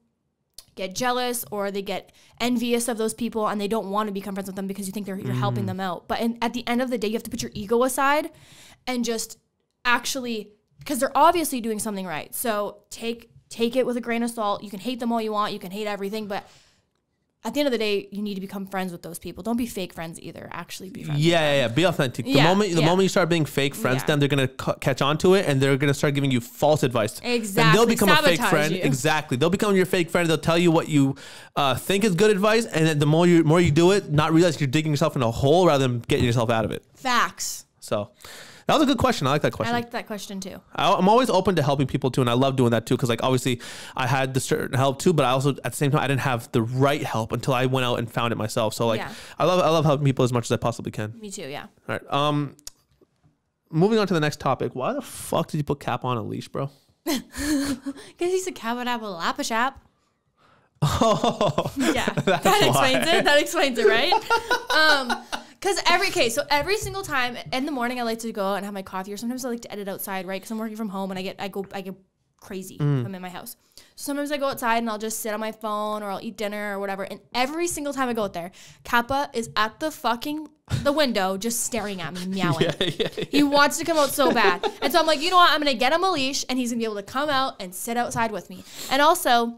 get jealous or they get envious of those people and they don't want to become friends with them because you think you're helping them out. But at the end of the day, you have to put your ego aside and just actually, because they're obviously doing something right. So take it with a grain of salt. You can hate them all you want. You can hate everything, but at the end of the day, you need to become friends with those people. Don't be fake friends either. Actually be friends with them. Be authentic. The moment you start being fake friends, then they're going to catch on to it and they're going to start giving you false advice. Exactly. And they'll become a fake friend. You. Exactly. They'll become your fake friend. They'll tell you what you think is good advice. And then the more you do it, not realize you're digging yourself in a hole rather than getting yourself out of it. Facts. So... That was a good question. I like that question. I liked that question too. I'm always open to helping people too, and I love doing that too because, like, obviously, I had the certain help too, but I also at the same time I didn't have the right help until I went out and found it myself. So, like, I love helping people as much as I possibly can. Me too. Yeah. All right. Moving on to the next topic. Why the fuck did you put Cap on a leash, bro? Because he's a KARLEEA. Oh. Yeah. That explains it. That explains it, right? Because every single time in the morning I like to go out and have my coffee, or sometimes I like to edit outside, right? Because I'm working from home and I get crazy if I'm in my house. So sometimes I go outside and I'll just sit on my phone or I'll eat dinner or whatever. And every single time I go out there, Kappa is at the window just staring at me, meowing. He wants to come out so bad. And so I'm like, you know what? I'm going to get him a leash and he's going to be able to come out and sit outside with me. And also...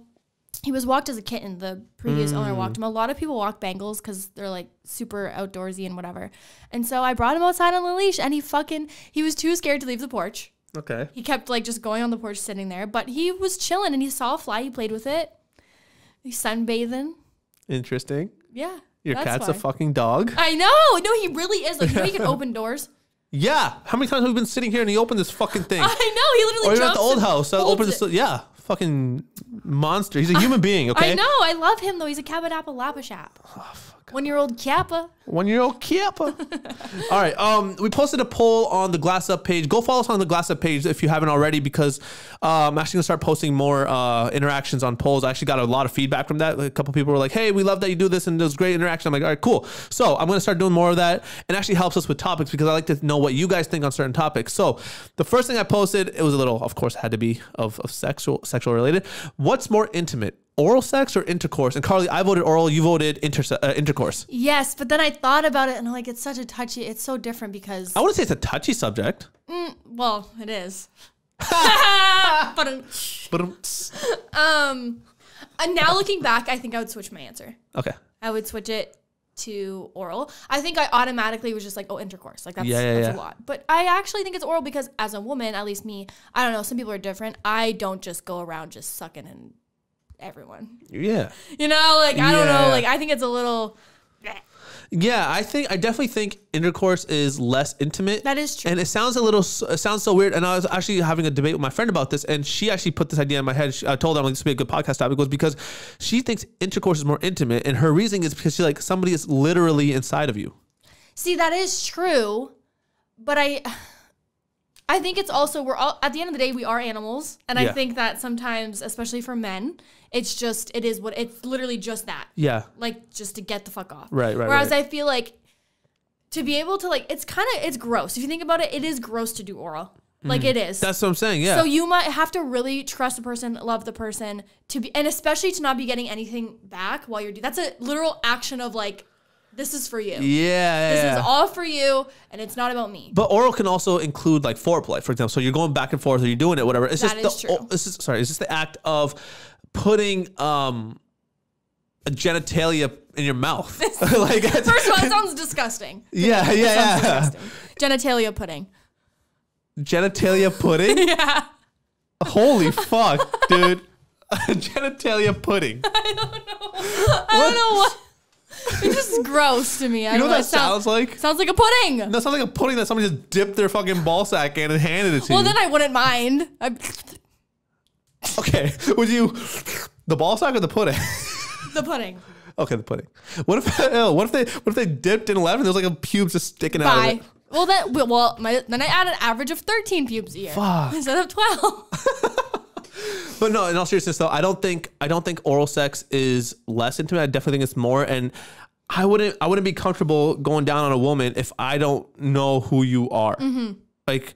he was walked as a kitten. The previous owner walked him. A lot of people walk Bengals because they're like super outdoorsy and whatever. And so I brought him outside on the leash and he was too scared to leave the porch. Okay. He kept like just going on the porch sitting there. But he was chilling and he saw a fly. He played with it. He's sunbathing. Interesting. Yeah. Your cat's a fucking dog. I know. No, he really is. Like, he can open doors. Yeah. How many times have we been sitting here and he opened this fucking thing? I know. He literally jumps. Or you're at the old house. So open this. Yeah. Fucking monster. He's a human being, okay? I know. I love him, though. He's a KARLEEA. Oh, fuck. 1-year-old Kappa. 1-year-old Kappa. All right. We posted a poll on the Glass Up page. Go follow us on the Glass Up page if you haven't already, because I'm actually going to start posting more interactions on polls. I actually got a lot of feedback from that. A couple people were like, hey, we love that you do this and there's great interaction. I'm like, all right, cool. So I'm going to start doing more of that. It actually helps us with topics because I like to know what you guys think on certain topics. So the first thing I posted, it was a little, of course, had to be of sexual related. What's more intimate? Oral sex or intercourse? And Karlee, I voted oral. You voted intercourse. Yes, but then I thought about it and I'm like, it's it's so different because... I wouldn't say it's a touchy subject. Well, it is. And now looking back, I think I would switch my answer. Okay. I would switch it to oral. I think I automatically was just like, oh, intercourse. Like that's a lot. But I actually think it's oral because as a woman, at least me, I don't know, some people are different. I don't just go around just sucking in everyone. Yeah. You know, like, I don't know. Like, I think it's a little... Yeah, I definitely think intercourse is less intimate. That is true. And it sounds so weird. And I was actually having a debate with my friend about this, and she actually put this idea in my head. I told her, like, this would be a good podcast topic, was because she thinks intercourse is more intimate, and her reasoning is because she's like, somebody is literally inside of you. See, that is true, but I think it's also, we're all, at the end of the day, we are animals. And I think that sometimes, especially for men, it's literally just that. Yeah. Like, just to get the fuck off. Right. Whereas I feel like to be able to, like, it's gross. If you think about it, it is gross to do oral. Like, it is. That's what I'm saying, yeah. So you might have to really trust the person, love the person, and especially to not be getting anything back while you're doing, that's a literal action of, like, this is for you. Yeah. This is all for you, and it's not about me. But oral can also include, like, foreplay, for example. So you're going back and forth, or you're doing it, whatever. It's true. It's just the act of putting a genitalia in your mouth. Like, first of all, it sounds disgusting. Yeah. Disgusting. Genitalia pudding. Genitalia pudding? Yeah. Holy fuck, dude. Genitalia pudding. I don't know what. It's just gross to me. You know what that sounds like? Sounds like a pudding. That sounds like a pudding that somebody just dipped their fucking ball sack in and handed it to you. Well, then I wouldn't mind. Okay. Would you the ball sack or the pudding? The pudding. Okay, the pudding. What if they dipped and left and there was like a pube just sticking out of it? Well, then I add an average of 13 pubes a year instead of 12. But no, in all seriousness, though, I don't think oral sex is less intimate. I definitely think it's more. And I wouldn't be comfortable going down on a woman if I don't know who you are. Like,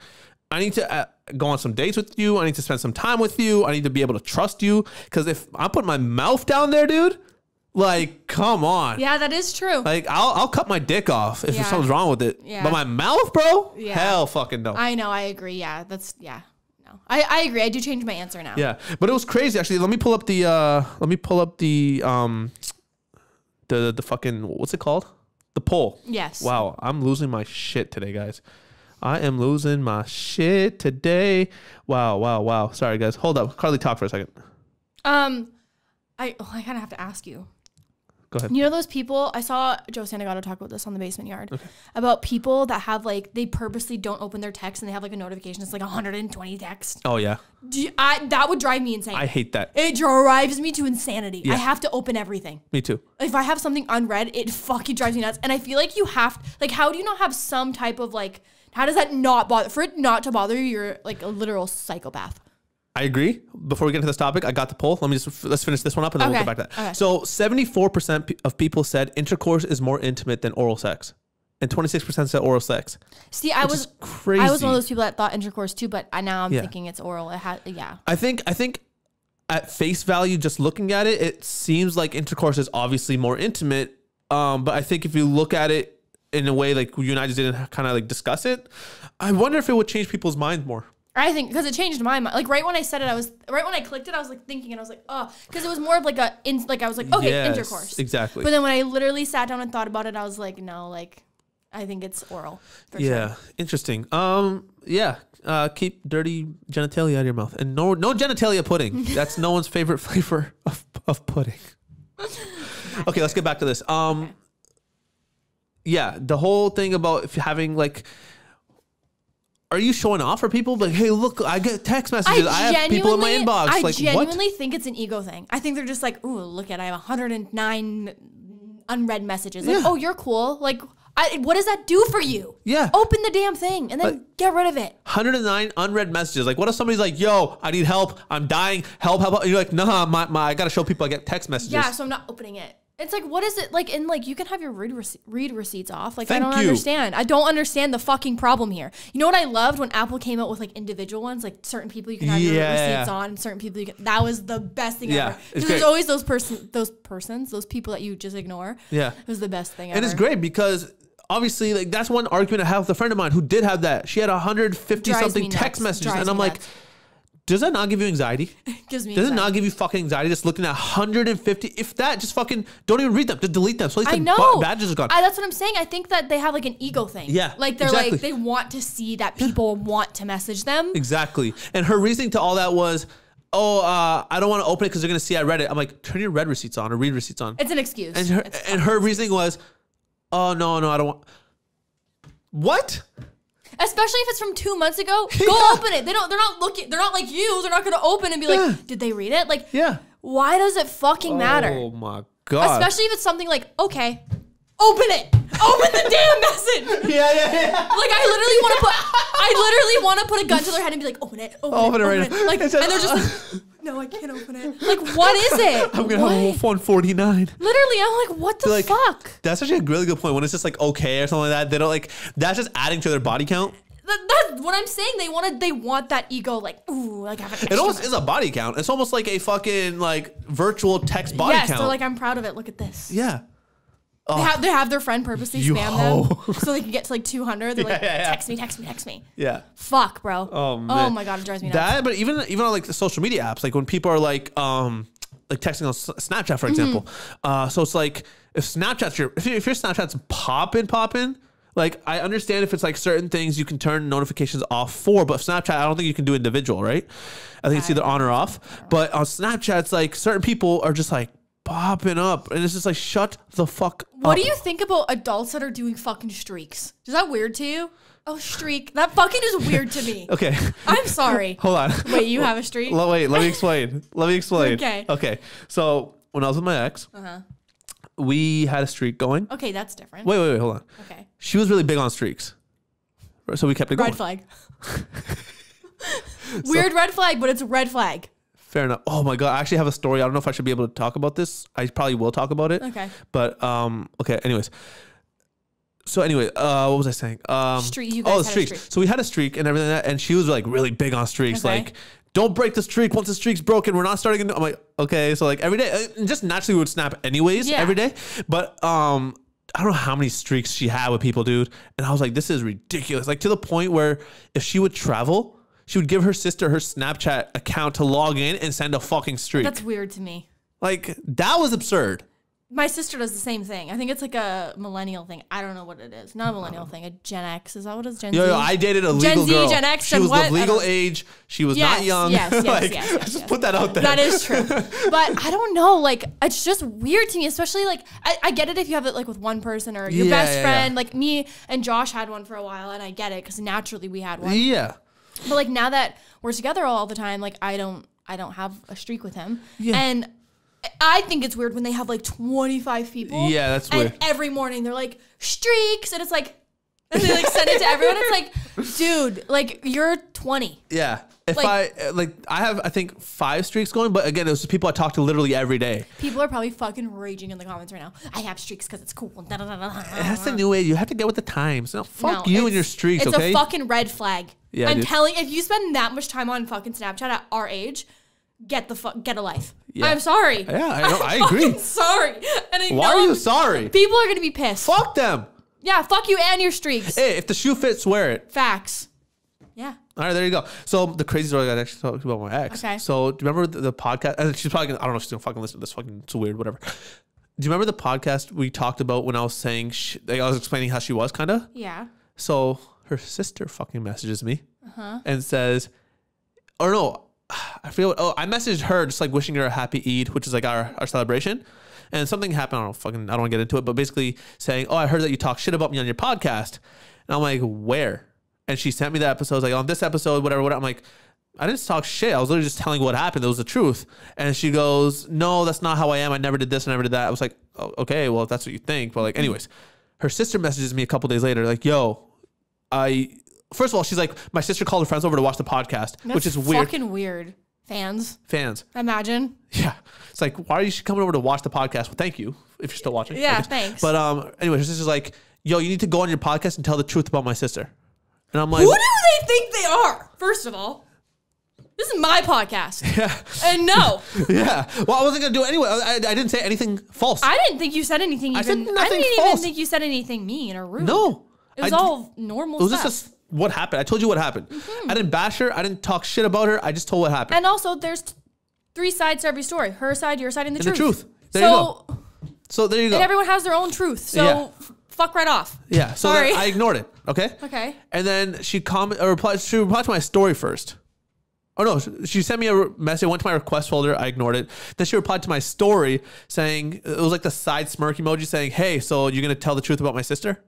I need to go on some dates with you. I need to spend some time with you. I need to be able to trust you. Because if I'm putting my mouth down there, dude. Like, come on. Yeah, that is true. Like, I'll cut my dick off if something's wrong with it. Yeah. But my mouth, bro? Yeah. Hell fucking no. I know, I agree. Yeah, no. I agree. I do change my answer now. Yeah. But it was crazy, actually. Let me pull up the fucking, what's it called? The poll. Yes. Wow, I'm losing my shit today, guys. I am losing my shit today. Wow. Sorry, guys. Hold up. Karlee, talk for a second. I kind of have to ask you. Go ahead. You know those people, I saw Joe Santagato talk about this on the Basement Yard, about people that have, like, they purposely don't open their text and they have, like, a notification. It's like 120 texts. Oh, yeah. That would drive me insane. I hate that. It drives me to insanity. Yeah. I have to open everything. Me too. If I have something unread, it fucking drives me nuts. And I feel like you have, like, how do you not have some type of, like, how does that not bother, for it not to bother you, you're, like, a literal psychopath. I agree. Before we get into this topic, I got the poll. Let's finish this one up and then we'll go back to that. Okay. So 74% of people said intercourse is more intimate than oral sex. And 26% said oral sex. See, I was crazy. I was one of those people that thought intercourse too, but now I'm thinking it's oral. I think at face value, just looking at it, it seems like intercourse is obviously more intimate. But I think if you look at it in a way like you and I just didn't kind of like discuss it, I wonder if it would change people's minds more. I think because it changed my mind. Like right when I said it, right when I clicked it, I was like thinking, and I was like, oh, because it was more of like I was like, okay, yes, intercourse, exactly. But then when I literally sat down and thought about it, I was like, no, like I think it's oral. For sure. Interesting. Keep dirty genitalia out of your mouth, and no genitalia pudding. That's no one's favorite flavor of pudding. Okay, let's get back to this. Yeah, the whole thing about if having like. Are you showing off for people? Like, hey, look, I get text messages. I have people in my inbox. I genuinely think it's an ego thing. I think they're just like, ooh, look at, I have 109 unread messages. Like, oh, you're cool. Like, what does that do for you? Yeah. Open the damn thing and then get rid of it. 109 unread messages. Like, what if somebody's like, yo, I need help. I'm dying. Help. And you're like, nah, I got to show people I get text messages. Yeah, so I'm not opening it. It's like, what is it like? And like, you can have your read receipts off. Like, I don't understand. I don't understand the fucking problem here. You know what I loved when Apple came out with like individual ones, like certain people you can have your receipts on, and certain people you can. That was the best thing ever. Because there's always those people that you just ignore. Yeah, it was the best thing ever. And it's great because obviously, like that's one argument I have with a friend of mine who did have that. She had 150 something text messages, and I'm like. Does that not give you anxiety? Does it not give you fucking anxiety just looking at 150? If that, just fucking don't even read them. Just delete them. So at least the badges are gone. That's what I'm saying. I think that they have like an ego thing. Yeah, like they're like they want to see that people want to message them. Exactly. And her reasoning to all that was, I don't want to open it because they're gonna see I read it. I'm like, turn your read receipts on or read receipts on. It's an excuse. And her reasoning was, oh no, I don't want. What? Especially if it's from 2 months ago, go open it. They're not looking. They're not like you. They're not going to open and be like, did they read it? Like, why does it fucking matter? Oh my God. Especially if it's something like, okay, open it. Open the damn message. Yeah. Like I literally want to put a gun to their head and be like, open it right now. Like, and they're just like, no, I can't open it. Like, what is it? I'm gonna have 149. Literally, I'm like, what the fuck? That's actually a really good point. When it's just like okay or something like that, they don't like. That's just adding to their body count. That's what I'm saying. They want that ego, like, ooh, like have an extra. It almost is a body count. It's almost like a fucking like virtual text body count. Yes, they're like, I'm proud of it. Look at this. Yeah. They have their friend purposely spam them so they can get to like 200. They're like, text me. Yeah. Fuck, bro. Oh, man. Oh my God, it drives me nuts. But even on like the social media apps, like when people are like texting on Snapchat, for example. So it's like if your Snapchat's popping, like I understand if it's like certain things you can turn notifications off for, but Snapchat, I don't think you can do individual, right? I think it's either on or off. But on Snapchat, it's like certain people are just like popping up and it's just like shut the fuck up. What do you think about adults that are doing fucking streaks? Is that weird to you? Oh, streak. That fucking is weird to me. Okay. I'm sorry. Hold on. Wait, you have a streak? Wait, let me explain. Okay. So when I was with my ex, we had a streak going. Okay, that's different. Wait, hold on. Okay. She was really big on streaks. So we kept it going. Red flag. Weird red flag, but it's a red flag. Fair enough. Oh my God. I actually have a story. I don't know if I should be able to talk about this. I probably will talk about it. Okay. But, okay. Anyways. So anyway, what was I saying? Streak. You guys had a streak. So we had a streak and everything like that, and she was like really big on streaks. Okay. Like, don't break the streak. Once the streak's broken, we're not starting. I'm like, okay. So like every day, just naturally we would snap anyways every day. But, I don't know how many streaks she had with people, dude. And I was like, this is ridiculous. Like to the point where if she would travel, she would give her sister her Snapchat account to log in and send a fucking streak. That's weird to me. Like, that was absurd. My sister does the same thing. I think it's like a millennial thing. I don't know what it is. Not a millennial thing. A Gen X. Is that what it is? Gen Z? Yo, I dated a legal girl. Gen X, she was the legal age. She was not young. Yes. Just put that out there. That is true. But I don't know. Like, it's just weird to me, especially like, I get it if you have it like with one person or your best friend. Like me and Josh had one for a while, and I get it because naturally we had one. Yeah. But like now that we're together all the time, like I don't have a streak with him. Yeah. And I think it's weird when they have like 25 people. Yeah, that's weird. And every morning they're like, streaks. And it's like, and they like send it to everyone. It's like, dude, like you're 20. Yeah. If I have, I think 5 streaks going, but again, it was people I talk to literally every day. People are probably fucking raging in the comments right now. I have streaks because it's cool. That's the new way. You have to get with the times. No, fuck you and your streaks, it's okay? It's a fucking red flag. Yeah, I'm telling, if you spend that much time on fucking Snapchat at our age, get a life. Yeah. I'm sorry. Yeah, I agree. Sorry. And why are you sorry? People are going to be pissed. Fuck them. Yeah, fuck you and your streaks. Hey, if the shoe fits, wear it. Facts. Yeah. All right, there you go. So the crazy story I actually talked about my ex. Okay. So do you remember the podcast? And she's probably gonna, I don't know if she's gonna fucking listen to this. Fucking, it's weird, whatever. Do you remember the podcast we talked about when I was saying, I was explaining how she was kind of? Yeah. So her sister fucking messages me and says, or no, I feel, I messaged her just like wishing her a happy Eid, which is like our celebration. And something happened, I don't want to get into it, but basically saying, oh, I heard that you talk shit about me on your podcast. And I'm like, where? And she sent me that episode. I was like, on this episode, whatever. I'm like, I didn't talk shit. I was literally just telling what happened. It was the truth. And she goes, no, that's not how I am. I never did this. I never did that. I was like, oh, okay, well, if that's what you think. But like, anyways, her sister messages me a couple days later, like, yo, first of all, she's like, my sister called her friends over to watch the podcast, which is weird. Fucking weird. Fans. Imagine. Yeah. It's like, why are you coming over to watch the podcast? Well, thank you if you're still watching. Yeah, thanks. But anyway, her sister's like, yo, you need to go on your podcast and tell the truth about my sister. And I'm like, who do they think they are? First of all, this is my podcast. Yeah. And no. Yeah. Well, I wasn't going to do it anyway. I didn't say anything false. I didn't think you said anything even. I said nothing I didn't false. even think you said anything mean or rude. No. It was all normal stuff. It was just what happened. I told you what happened. I didn't bash her. I didn't talk shit about her. I just told what happened. And also, there's 3 sides to every story. Her side, your side, and the truth. There you go. So there you go. And everyone has their own truth. So fuck right off. Yeah. So then I ignored it. Okay. Okay. And then she replied to my story first. Oh no, she sent me a message. I went to my request folder. I ignored it. Then she replied to my story saying, it was like the side smirk emoji saying, hey, so you're going to tell the truth about my sister?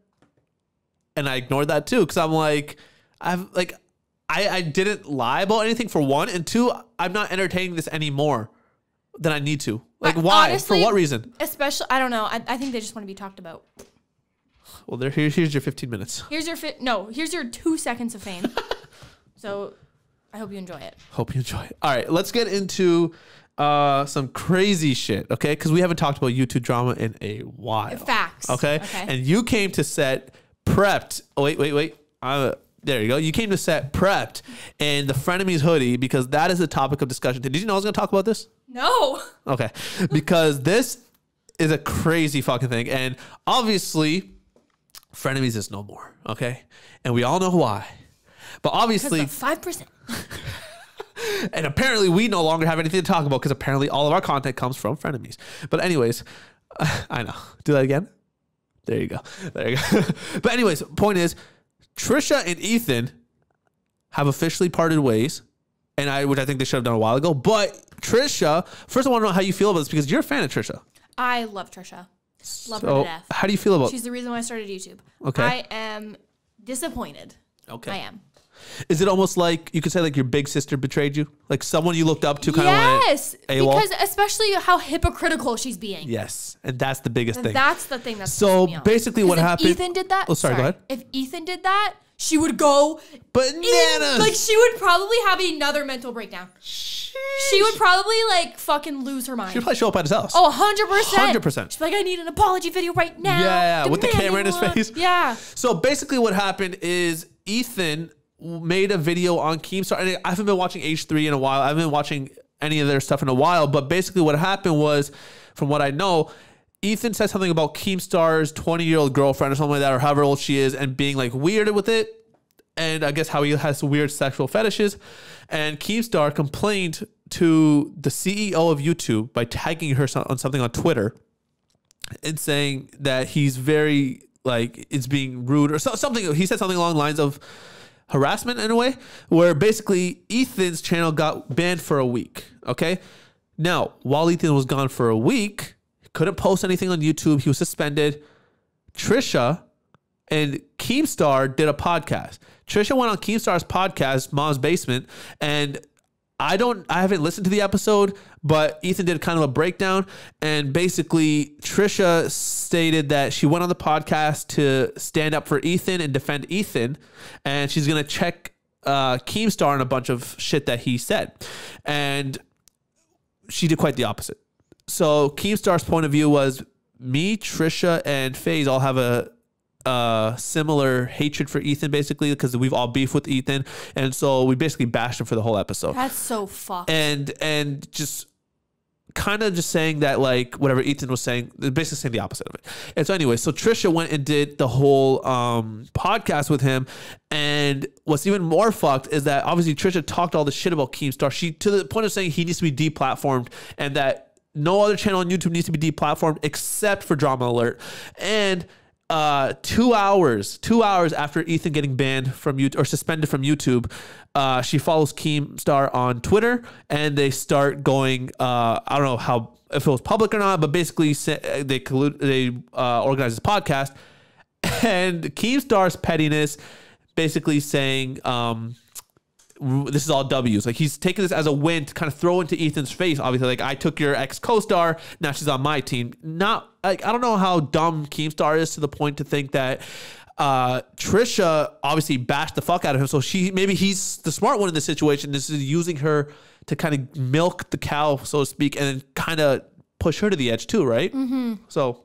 And I ignored that too. Cause I'm like, I didn't lie about anything for one. And 2, I'm not entertaining this anymore than I need to. Like why? Honestly, for what reason? Especially, I don't know. I think they just want to be talked about. Well, here's your 15 minutes. Here's your 2 seconds of fame. So I hope you enjoy it. Hope you enjoy it. All right, let's get into some crazy shit, okay? Because we haven't talked about YouTube drama in a while. Facts. Okay? And you came to set prepped. Oh, wait. There you go. You came to set prepped in the Frenemies hoodie because that is the topic of discussion. Did you know I was going to talk about this? No. Okay. Because this is a crazy fucking thing. And obviously, Frenemies is no more, okay? And we all know why. But obviously... Because the 5%. And apparently we no longer have anything to talk about because apparently all of our content comes from Frenemies. But anyways, I know. Do that again. There you go. But anyways, point is, Trisha and Ethan have officially parted ways, which I think they should have done a while ago. But Trisha, first I want to know how you feel about this because you're a fan of Trisha. I love Trisha. Love her to death. How do you feel about? She's the reason why I started YouTube. Okay. I am disappointed. Okay. I am. Is it almost like you could say like your big sister betrayed you? Like someone you looked up to kind of Yes, because especially how hypocritical she's being. Yes, and that's the biggest thing. That's the thing that's so basically what happened. Ethan did that. Oh, sorry, go ahead. If Ethan did that, she would go bananas. Like she would probably have another mental breakdown. Sheesh. She would probably like fucking lose her mind. She'd probably show up at his house. Oh, 100%. 100%. She's like, I need an apology video right now. Yeah, with the camera in his face. Yeah. So basically what happened is Ethan made a video on Keemstar, and I haven't been watching H3 in a while. I haven't been watching any of their stuff in a while, but basically what happened was, from what I know, Ethan said something about Keemstar's 20-year-old girlfriend or something like that, or however old she is, and being like weirded with it, and I guess how he has weird sexual fetishes. And Keemstar complained to the CEO of YouTube by tagging her on something on Twitter and saying that he's very, like, it's being rude or something. He said something along the lines of harassment in a way, where basically Ethan's channel got banned for a week. Okay. Now, while Ethan was gone for a week, he couldn't post anything on YouTube. He was suspended. Trisha and Keemstar did a podcast. Trisha went on Keemstar's podcast, Mom's Basement, and I haven't listened to the episode, but Ethan did kind of a breakdown, and basically Trisha stated that she went on the podcast to stand up for Ethan and defend Ethan, and she's going to check Keemstar on a bunch of shit that he said. And she did quite the opposite. So Keemstar's point of view was, me, Trisha, and FaZe all have a similar hatred for Ethan, basically, because we've all beef with Ethan, and so we basically bashed him for the whole episode. That's so fucked. And just kind of just saying that, like, whatever Ethan was saying, basically saying the opposite of it. And so anyway, so Trisha went and did the whole podcast with him, and what's even more fucked is that obviously Trisha talked all the shit about Keemstar. She, to the point of saying he needs to be deplatformed, and that no other channel on YouTube needs to be deplatformed except for Drama Alert. And 2 hours after Ethan getting banned from YouTube or suspended from YouTube, she follows Keemstar on Twitter, and they start going, I don't know if it was public or not, but basically they organize this podcast, and Keemstar's pettiness basically saying, this is all W's. Like, he's taking this as a win to kind of throw into Ethan's face. Obviously, like, I took your ex co-star, now she's on my team. Not like, I don't know how dumb Keemstar is to the point to think that Trisha obviously bashed the fuck out of him. So maybe he's the smart one in this situation. This is using her to kind of milk the cow, so to speak, and then kind of push her to the edge too, right? Mm-hmm. So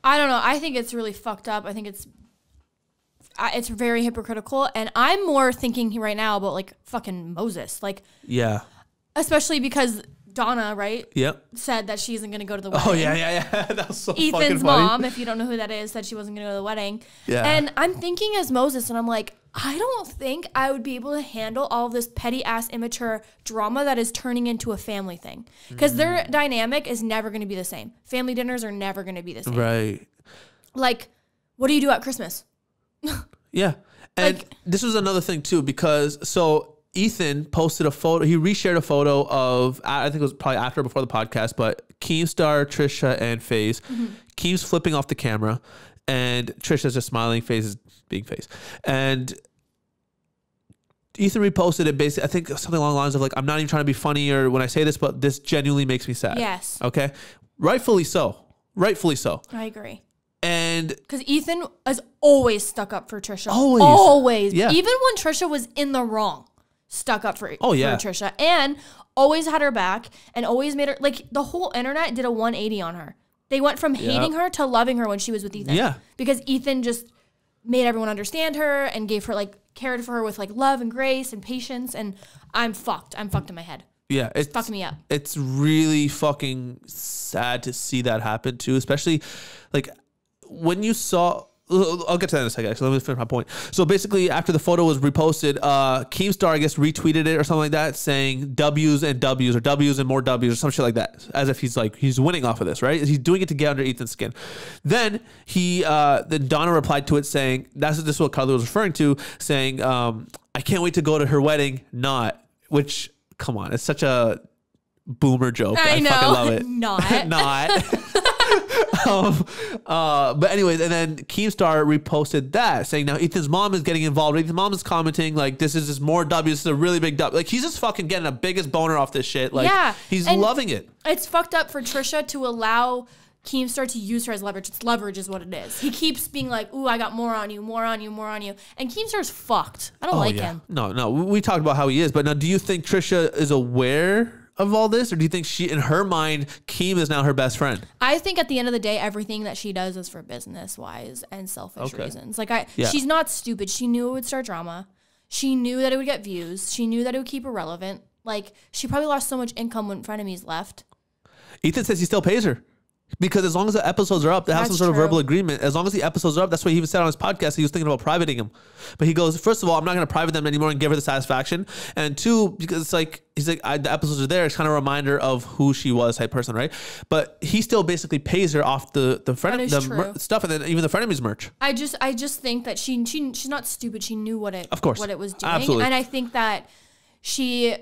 I don't know. I think it's really fucked up. I think it's very hypocritical, and I'm more thinking right now about like fucking Moses, like, yeah, especially because Donna, right? Yep. Said that she isn't going to go to the wedding. Oh yeah. That was so Ethan's fucking funny. mom, if you don't know who that is, said she wasn't going to go to the wedding. Yeah. And I'm thinking as Moses, and I'm like, I don't think I would be able to handle all of this petty ass immature drama that is turning into a family thing, because their dynamic is never going to be the same. Family dinners are never going to be the same. Right. Like, what do you do at Christmas? Yeah. And like, this was another thing too, because so Ethan posted a photo, he reshared a photo of, I think it was probably after or before the podcast, but Keemstar, Trisha, and FaZe. Keem's flipping off the camera, and Trisha's just smiling, FaZe is being FaZe. And Ethan reposted it basically, I think something along the lines of like, I'm not even trying to be funny or when I say this, but this genuinely makes me sad. Yes. Okay. Rightfully so. I agree. And because Ethan has always stuck up for Trisha. Always. Yeah. Even when Trisha was in the wrong, stuck up for yeah. Trisha. And always had her back and always made her, like, the whole internet did a 180 on her. They went from hating her to loving her when she was with Ethan. Yeah. Because Ethan just made everyone understand her and gave her, like, cared for her with, like, love and grace and patience. And I'm fucked. I'm fucked in my head. Yeah. It's fucking me up. It's really fucking sad to see that happen too, especially, like, when you saw... I'll get to that in a second. Actually, let me finish my point. So basically, after the photo was reposted, Keemstar, I guess, retweeted it or something like that, saying W's and W's or W's and more W's or some shit like that, as if he's winning off of this, right? He's doing it to get under Ethan's skin. Then then Donna replied to it saying, this is what Karlee was referring to, saying, I can't wait to go to her wedding. Which, come on, it's such a boomer joke. I know. Fucking love it. Not. But anyways, and then Keemstar reposted that saying now Ethan's mom is getting involved. Ethan's mom is commenting like this is just more W. This is a really big W. Like he's just fucking getting the biggest boner off this shit. Like he's loving it. It's fucked up for Trisha to allow Keemstar to use her as leverage. It's leverage is what it is. He keeps being like, ooh, I got more on you, more on you, more on you. And Keemstar's fucked. I don't like him. No. We talked about how he is. But now do you think Trisha is aware of all this, or do you think she, in her mind, Keem is now her best friend? I think at the end of the day, everything that she does is for business wise and selfish reasons. Like she's not stupid. She knew it would start drama. She knew that it would get views. She knew that it would keep her relevant. Like she probably lost so much income when frenemies left. Ethan says he still pays her. Because as long as the episodes are up, they have some sort of verbal agreement. As long as the episodes are up, that's what he even said on his podcast. He was thinking about privating them. But he goes, first of all, I'm not going to private them anymore and give her the satisfaction. And two, because it's like, he's like, the episodes are there. It's kind of a reminder of who she was type person, right? But he still basically pays her off the stuff and then even the frenemies merch. I just think that she's not stupid. She knew what it was doing. Absolutely. And I think that she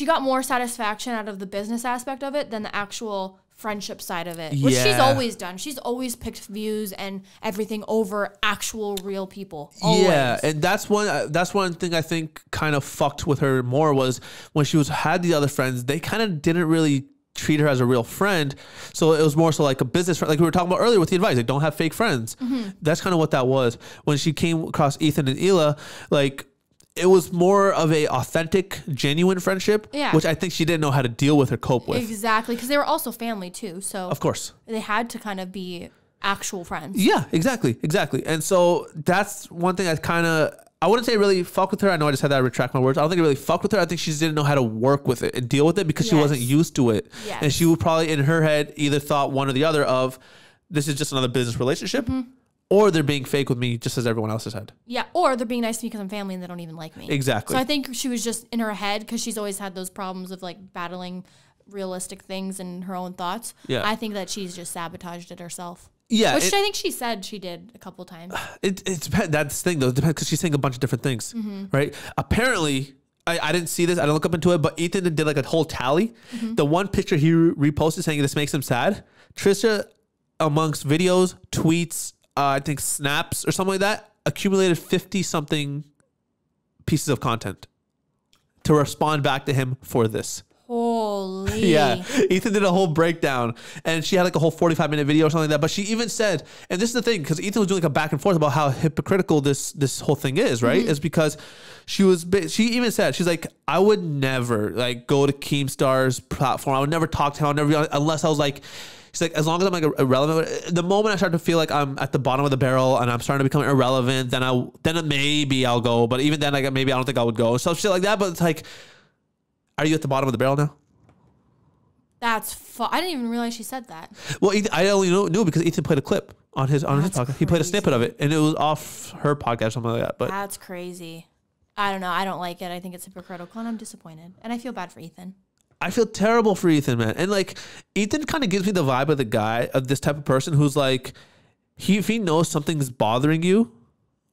got more satisfaction out of the business aspect of it than the actual friendship side of it, which she's always done. She's always picked views and everything over actual real people. Always. Yeah, and that's one thing I think kind of fucked with her more was when she had the other friends, they kind of didn't really treat her as a real friend. So it was more so like a business friend, like we were talking about earlier with the advice, like don't have fake friends. That's kind of what that was. When she came across Ethan and Hila, like, it was more of a authentic, genuine friendship, which I think she didn't know how to deal with or cope with. Exactly, because they were also family too. So of course they had to kind of be actual friends. Yeah, exactly. And so that's one thing I wouldn't say really fuck with her. I know I just had that retract my words. I don't think it really fuck with her. I think she just didn't know how to work with it and deal with it because she wasn't used to it. And she would probably in her head either thought one or the other of this is just another business relationship. Or they're being fake with me just as everyone else has had. Yeah, or they're being nice to me because I'm family and they don't even like me. Exactly. So I think she was just in her head because she's always had those problems of like battling realistic things and her own thoughts. Yeah. I think that she's just sabotaged it herself. Yeah. Which I think she said she did a couple times. It's that's the thing though. It depends because she's saying a bunch of different things, right? Apparently, I didn't see this. I didn't look up into it, but Ethan did like a whole tally. The one picture he reposted saying this makes him sad. Trisha, amongst videos, tweets, I think snaps or something like that, accumulated 50-something pieces of content to respond back to him for this. Holy. Yeah. Ethan did a whole breakdown and she had like a whole 45-minute video or something like that. But she even said, and this is the thing, because Ethan was doing like a back and forth about how hypocritical this whole thing is, right? Is because she even said, she's like, I would never like go to Keemstar's platform. I would never talk to him. Unless I was like, she's like, as long as I'm like irrelevant, the moment I start to feel like I'm at the bottom of the barrel and I'm starting to become irrelevant, then maybe I'll go. But even then, like maybe I don't think I would go. So shit like that. But it's like, are you at the bottom of the barrel now? That's I didn't even realize she said that. Well, I only knew because Ethan played a clip on his podcast. He played a snippet of it, and it was off her podcast or something like that. But that's crazy. I don't know. I don't like it. I think it's hypocritical, and I'm disappointed. And I feel bad for Ethan. I feel terrible for Ethan, man. And like, Ethan kind of gives me the vibe of the guy, of this type of person who's like, if he knows something's bothering you,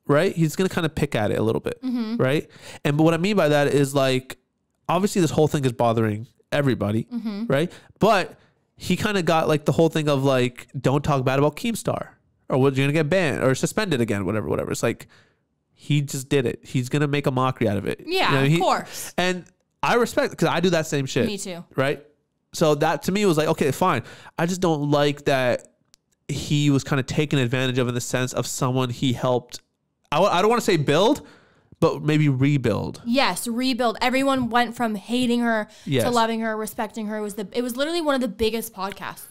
right, he's going to kind of pick at it a little bit, right? But what I mean by that is like, obviously this whole thing is bothering everybody, right? But he kind of got like the whole thing of like, don't talk bad about Keemstar or you're going to get banned or suspended again, whatever. It's like, he just did it. He's going to make a mockery out of it. Yeah, of course. And I respect because I do that same shit. Me too. Right? So that to me was like, okay, fine. I just don't like that he was kind of taken advantage of in the sense of someone he helped. I don't want to say build, but maybe rebuild. Yes, rebuild. Everyone went from hating her to loving her, respecting her. It was literally one of the biggest podcasts.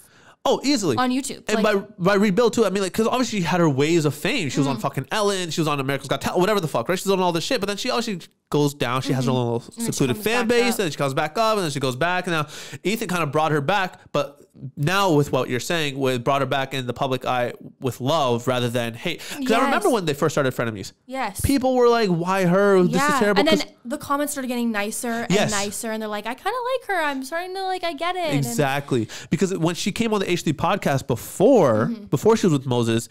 Oh, easily. On YouTube. And by rebuild too, I mean, like, because obviously she had her waves of fame. She was on fucking Ellen. She was on America's Got Talent, whatever the fuck, right? She's on all this shit. But then she obviously goes down. She has her little secluded fan base. And then she comes back up. And then she goes back. And now Ethan kind of brought her back. But now with what you're saying, brought her back in the public eye with love rather than hate. Because I remember when they first started Frenemies. Yes. People were like, why her? This is terrible. And then the comments started getting nicer and nicer. And they're like, I kind of like her. I'm starting to like, I get it. Exactly. Because when she came on the HD podcast before she was with Moses,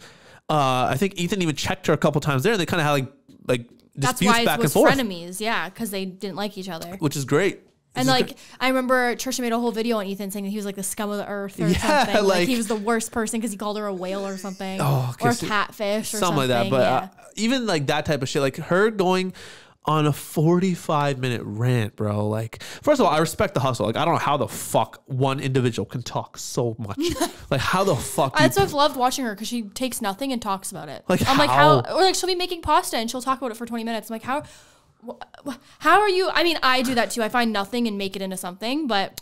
I think Ethan even checked her a couple times there. And they kind of had like disputes back and forth. Frenemies. Yeah. Because they didn't like each other. Which is great. And like, I remember Trisha made a whole video on Ethan saying that he was like the scum of the earth or something. Like he was the worst person because he called her a whale or something. Or a catfish or something. Like that. But even like that type of shit, like her going on a 45-minute rant, bro. Like, first of all, I respect the hustle. Like, I don't know how the fuck one individual can talk so much. Like, how the fuck? That's why I've loved watching her because she takes nothing and talks about it. Like, I'm like, how? Or like, she'll be making pasta and she'll talk about it for 20 minutes. I'm like, how are you? I mean, I do that too. I find nothing and make it into something, but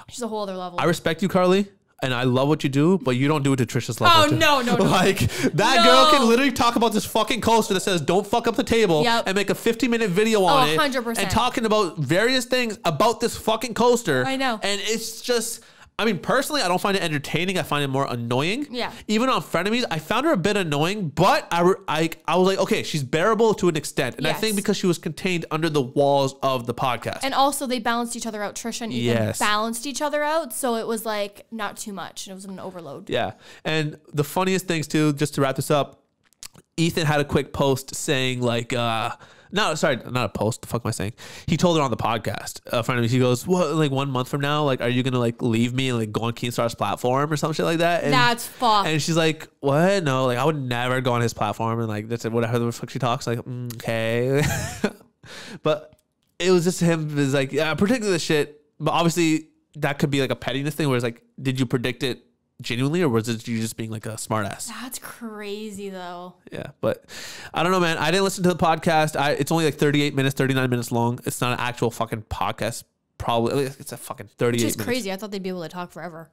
she's a whole other level. I respect you, Karlee. And I love what you do, but you don't do it to Trisha's level. Oh, no. Like, that girl can literally talk about this fucking coaster that says, don't fuck up the table, and make a 50-minute video on it. 100%. And talking about various things about this fucking coaster. I know. And it's just... I mean, personally, I don't find it entertaining. I find it more annoying. Yeah. Even on Frenemies, I found her a bit annoying, but I was like, okay, she's bearable to an extent. And I think because she was contained under the walls of the podcast. And also they balanced each other out. Trisha and Ethan balanced each other out. So it was like not too much. It was an overload. Yeah. And the funniest things too, just to wrap this up, Ethan had a quick post saying like, not a post. The fuck am I saying? He told her on the podcast. He goes, "What? Like 1 month from now? Like, are you gonna like leave me and like go on Keemstar's platform or some shit like that?" And that's fucked. And she's like, "What? No, like I would never go on his platform." And like that's whatever the fuck she talks. Like, okay, but it was just him. It was like, yeah, I predicted this shit. But obviously, that could be like a pettiness thing where it's like, did you predict it genuinely, or was it you just being like a smart ass? That's crazy though. Yeah, but I don't know, man. I didn't listen to the podcast. It's only like 38 minutes, 39 minutes long. It's not an actual fucking podcast. Probably it's a fucking 38 minutes. Which is crazy. I thought they'd be able to talk forever.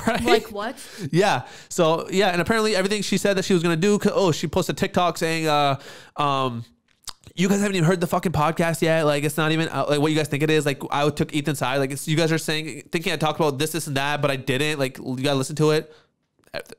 Right? Like what? Yeah. So yeah, and apparently everything she said that she was gonna do. Oh, she posted TikTok saying, you guys haven't even heard the fucking podcast yet. Like, it's not even like what you guys think it is. Like, I took Ethan's side. Like, you guys are thinking I talked about this, and that, but I didn't. Like, you gotta listen to it.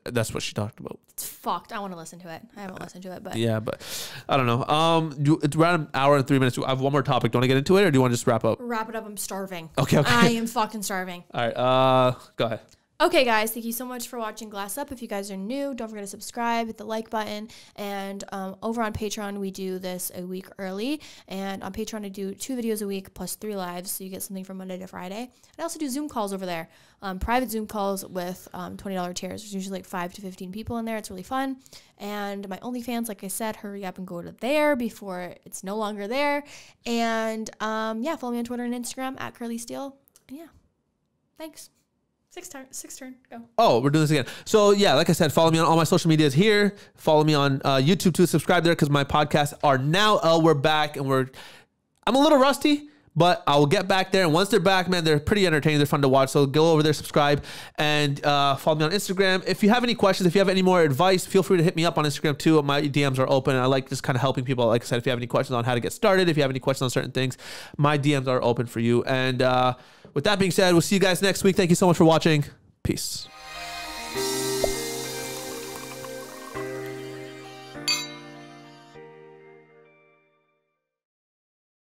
That's what she talked about. It's fucked. I want to listen to it. I haven't listened to it, but yeah, but I don't know. It's around an hour and 3 minutes. I have one more topic. Do you want to get into it, or do you want to just wrap up? Wrap it up. I'm starving. Okay. I am fucking starving. All right. Go ahead. Okay, guys, thank you so much for watching Glass Up. If you guys are new, don't forget to subscribe, hit the like button. And over on Patreon, we do this a week early. And on Patreon, I do 2 videos a week plus 3 lives, so you get something from Monday to Friday. I also do Zoom calls over there, private Zoom calls with $20 tiers. There's usually like 5 to 15 people in there. It's really fun. And my OnlyFans, like I said, hurry up and go to there before it's no longer there. And yeah, follow me on Twitter and Instagram at KarleeSteel. And yeah, thanks. Sixth turn, go. Oh, we're doing this again. So yeah, like I said, follow me on all my social medias here. Follow me on YouTube too. Subscribe there because my podcasts are now. We're back and I'm a little rusty, but I will get back there. And once they're back, man, they're pretty entertaining. They're fun to watch. So go over there, subscribe, and follow me on Instagram. If you have any questions, if you have any more advice, feel free to hit me up on Instagram too. My DMs are open. I like just kind of helping people. Like I said, if you have any questions on how to get started, if you have any questions on certain things, my DMs are open for you. And with that being said, we'll see you guys next week. Thank you so much for watching. Peace.